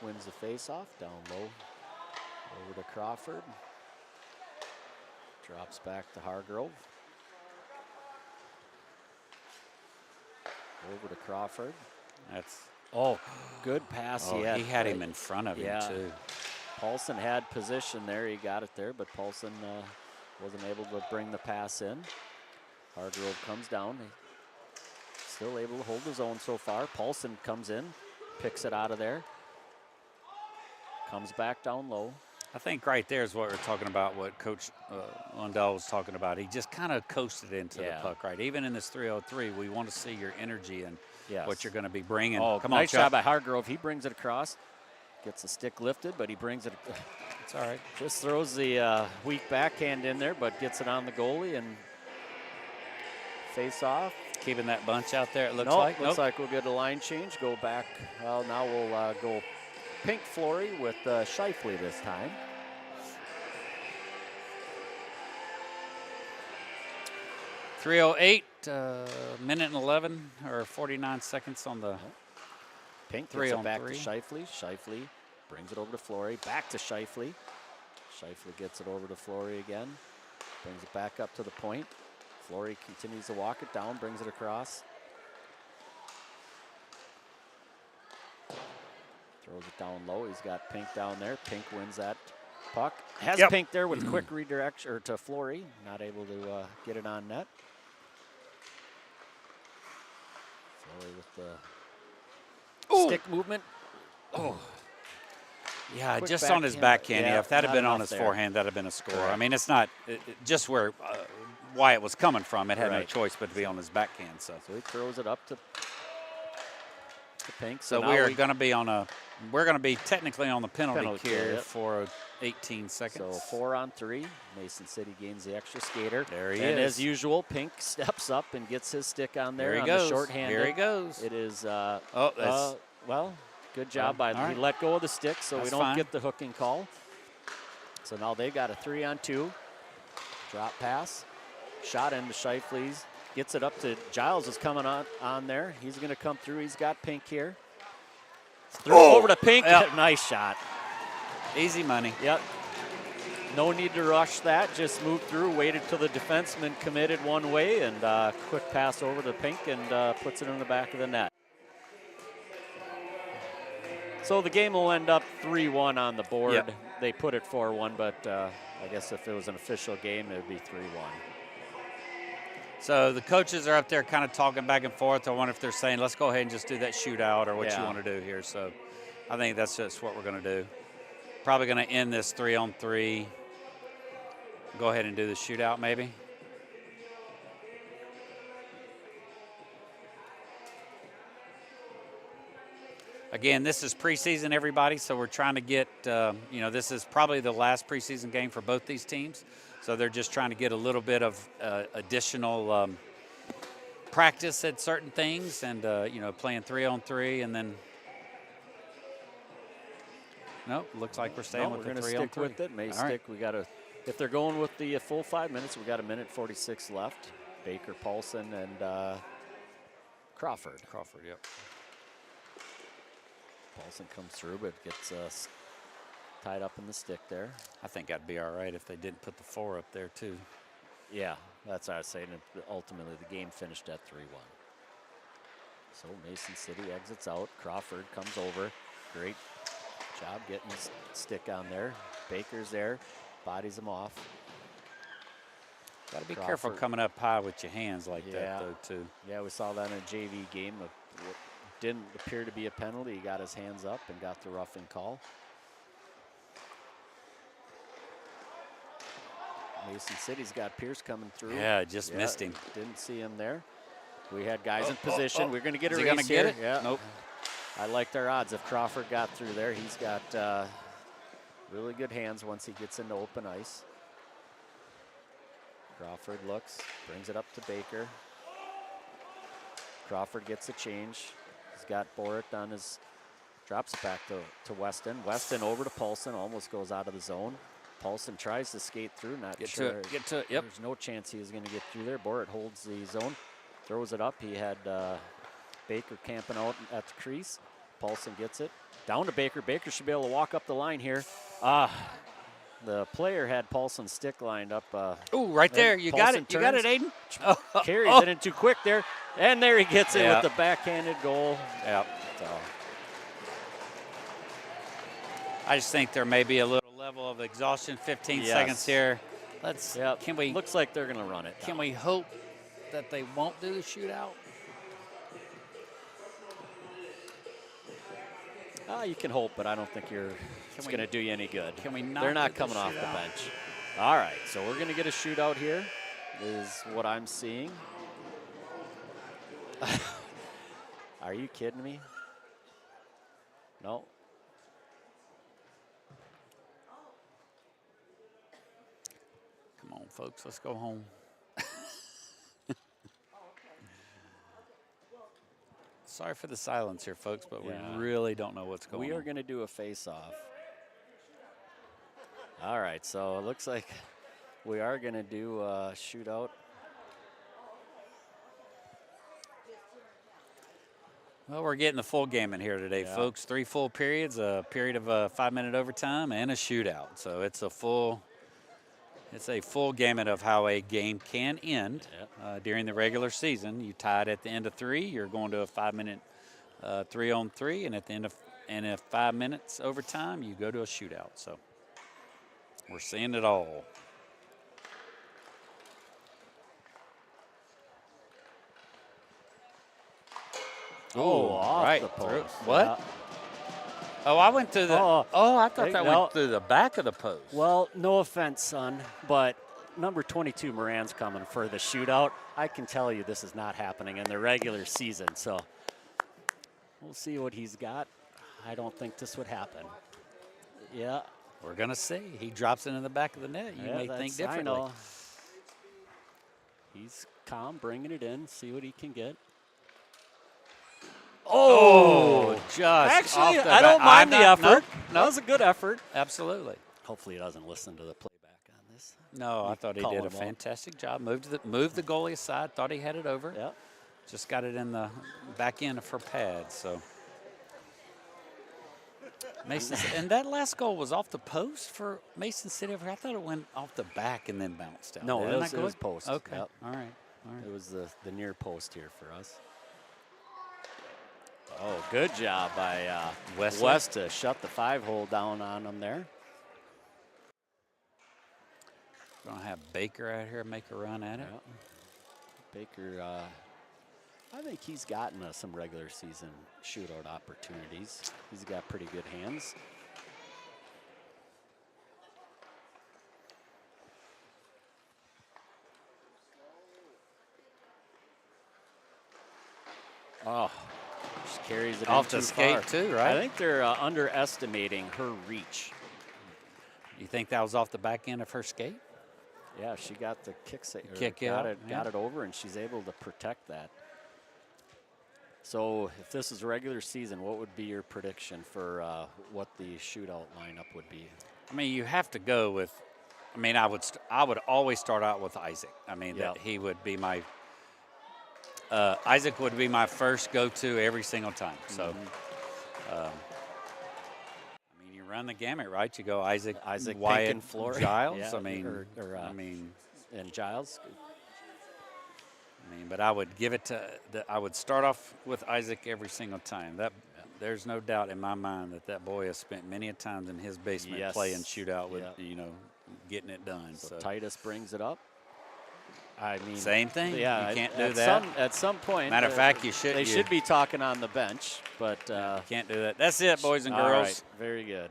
Wins the face-off, down low, over to Crawford. Drops back to Hargrove. Over to Crawford. Good pass. He had him in front of him too. Paulson had position there. He got it there, but Paulson wasn't able to bring the pass in. Hargrove comes down. Still able to hold his own so far. Paulson comes in, picks it out of there. Comes back down low. I think right there is what we're talking about, what Coach Lundell was talking about. He just kind of coasted into the puck, right? Even in this 3-on-3, we want to see your energy and what you're going to be bringing. Come on, nice shot by Hargrove. He brings it across. Gets the stick lifted, but he brings it. It's all right. Just throws the weak backhand in there, but gets it on the goalie and face off. Keeping that bunch out there, it looks like. Looks like we'll get a line change. Go back. Well, now we'll go Pink Flory with Shifley this time. .308, minute and 11 or 49 seconds on the Pink gets it back to Shifley. Shifley brings it over to Flory. Back to Shifley. Shifley gets it over to Flory again. Brings it back up to the point. Flory continues to walk it down, brings it across. Throws it down low. He's got Pink down there. Pink wins that puck. Has Pink there with quick redirection to Flory. Not able to get it on net. Flory with the stick movement. Yeah, Quick just on his backhand. Yeah, if that had been on his forehand, that would have been a score. Correct. I mean, it's not just where why it was coming from. It had no choice but to be on his backhand. So he throws it up to the pink. So we are going to be we're going to be technically on the penalty kill yep. for 18 seconds. So 4 on 3. Mason City gains the extra skater. There he is. And as usual, Pink steps up and gets his stick on there. There he goes. The shorthanded. Here he goes. It is, well, good job by him. Right. He let go of the stick, so That's we don't fine. get the hooking call. So now they got a 3 on 2. Drop pass. Shot into Shifley's. Gets it up to Giles is coming on there. He's going to come through. He's got Pink here. Threw it over to Pink. Yep. Nice shot. Easy money. Yep. No need to rush that. Just moved through, waited till the defenseman committed one way, and quick pass over to Pink and puts it in the back of the net. So the game will end up 3-1 on the board. Yep. They put it 4-1, but I guess if it was an official game, it would be 3-1. So the coaches are up there kind of talking back and forth. I wonder if they're saying, let's go ahead and just do that shootout or what you want to do here. So I think that's just what we're going to do. Probably going to end this 3-on-3. Go ahead and do the shootout maybe. Again, this is preseason, everybody, so we're trying to get, this is probably the last preseason game for both these teams. So they're just trying to get a little bit of additional practice at certain things and, playing 3-on-3 and then. Nope, looks like we're staying with the 3-on-3. We're going to stick with it. May stick. We got to, if they're going with the full 5 minutes, we got 1:46 left. Baker, Paulson, and Crawford. Crawford, yep. Paulson comes through, but gets tied up in the stick there. I think that'd be all right if they didn't put the 4 up there, too. Yeah, that's what I was saying. Ultimately, the game finished at 3-1. So Mason City exits out. Crawford comes over. Great job getting his stick on there. Baker's there. Bodies him off. Got to be careful coming up high with your hands like that, though, too. Yeah, we saw that in a JV game. Didn't appear to be a penalty. He got his hands up and got the roughing call. Mason City's got Pierce coming through. Yeah, just missed him. Didn't see him there. We had guys in position. We're going to get a race gonna here. get it? Yeah. Nope. I liked our odds. If Crawford got through there, he's got really good hands once he gets into open ice. Crawford looks, brings it up to Baker. Crawford gets a change. He's got Boric on his, drops it back to Weston. Weston over to Paulson, almost goes out of the zone. Paulson tries to skate through, not sure. Get to it, yep. There's no chance he was going to get through there. Boric holds the zone, throws it up. He had Baker camping out at the crease. Paulson gets it. Down to Baker. Baker should be able to walk up the line here. The player had Paulson's stick lined up. Ooh, right there. You got it. You got it, Aiden. Carries it in too quick there. And there he gets it with the backhanded goal. Yep. So. I just think there may be a little level of exhaustion. 15 seconds here. Can we? Looks like they're going to run it. Can we hope that they won't do the shootout? You can hope, but I don't think it's going to do you any good. Can we not? They're not coming off the bench. All right, so we're going to get a shootout here, is what I'm seeing. Are you kidding me? No. Come on, folks, let's go home. Sorry for the silence here, folks, but we really don't know what's going on. We are going to do a face-off. All right, so it looks like we are going to do a shootout. Well, we're getting the full game in here today, folks. 3 full periods, a period of 5-minute overtime, and a shootout. So it's a full gamut of how a game can end during the regular season. You tie it at the end of 3, you're going to a 5-minute 3-on-3, and at the end of 5 minutes overtime, you go to a shootout. So we're seeing it all. Off the post. What? Yeah. Oh, I went through the. I thought that went through the back of the post. Well, no offense, son, but number 22 Moran's coming for the shootout. I can tell you this is not happening in the regular season. So We'll see what he's got. I don't think this would happen. Yeah. We're going to see. He drops it in the back of the net. You may think differently. I know. He's calm, bringing it in, see what he can get. Oh, just actually, off the I don't bat. mind the effort. Nope. That was a good effort. Absolutely. Hopefully he doesn't listen to the playback on this. No, I thought he did a fantastic job. Moved the goalie aside. Thought he had it over. Yep. Just got it in the back end for pads. So Mason, and that last goal was off the post for Mason City. I thought it went off the back and then bounced out. No, it was post. Okay. Yep. All right. It was the near post here for us. Oh, good job by West to shut the 5-hole down on them there. Going to have Baker out here make a run at it. Yep. Baker, I think he's gotten some regular season shootout opportunities. He's got pretty good hands. Oh, she carries it off the too skate far. too, right? I think they're underestimating her reach. You think that was off the back end of her skate? Yeah, she got the kick got it over, and she's able to protect that. So if this is regular season, what would be your prediction for what the shootout lineup would be? I mean, you have to go with. I mean, I would always start out with Isaac. I mean, that he would be my. Isaac would be my first go-to every single time. So, I mean, you run the gamut, right? You go Isaac, Wyatt, and Flores, Giles. Yeah, I mean, and Giles. I mean, but I would give it to. I would start off with Isaac every single time. There's no doubt in my mind that boy has spent many a times in his basement playing shootout with getting it done. So Titus brings it up. I mean, same thing. Yeah, you can't do that. At some point. Matter of fact, you should. They should be talking on the bench, but can't do that. That's it, boys and girls. All right, very good.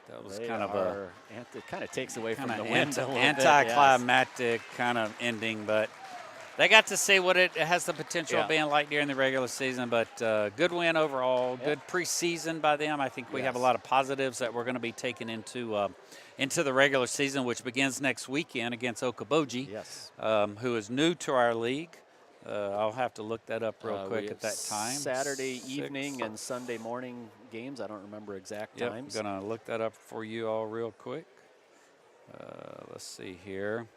That was kind of it kind of takes away from the win. Anticlimactic kind of ending, but they got to see what it has the potential of being like during the regular season. But good win overall. Good preseason by them. I think we have a lot of positives that we're going to be taking into the regular season, which begins next weekend against Okoboji, who is new to our league. I'll have to look that up real quick at that time. Saturday evening and Sunday morning games. I don't remember exact times. I'm going to look that up for you all real quick. Let's see here.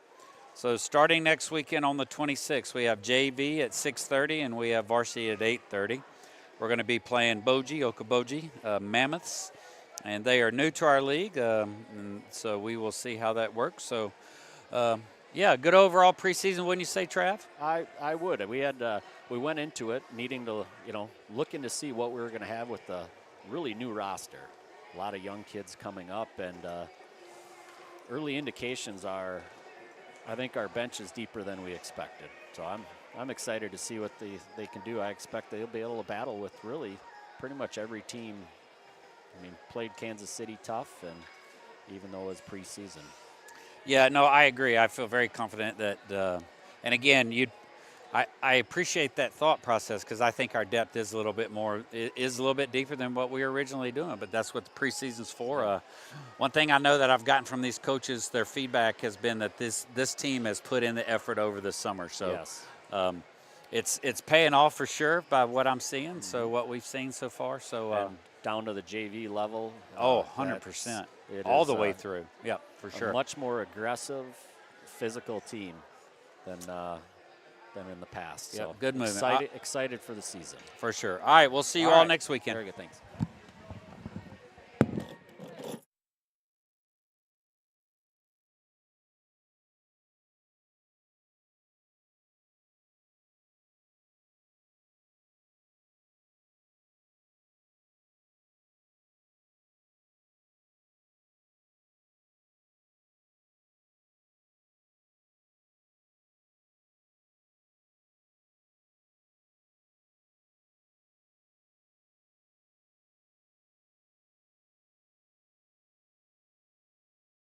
So starting next weekend on the 26th, we have JV at 6:30 and we have Varsity at 8:30. We're going to be playing Okoboji, Mammoths, and they are new to our league, and so we will see how that works. So, good overall preseason, wouldn't you say, Trav? I would. We went into it needing to, looking to see what we were going to have with the really new roster. A lot of young kids coming up, and early indications are, I think our bench is deeper than we expected. So I'm excited to see what they can do. I expect they'll be able to battle with really pretty much every team. I mean, played Kansas City tough, and even though it was preseason. Yeah, no, I agree. I feel very confident that, and again, I appreciate that thought process because I think our depth is a little bit deeper than what we were originally doing. But that's what the preseason's for. One thing I know that I've gotten from these coaches, their feedback has been that this team has put in the effort over the summer. So it's paying off for sure by what I'm seeing. So what we've seen so far. So down to the JV level. 100%. All the way through. Yeah, for sure. A much more aggressive, physical team than in the past. Yeah, so good movement. Excited for the season. For sure. All right, we'll see you all next weekend. Very good, thanks.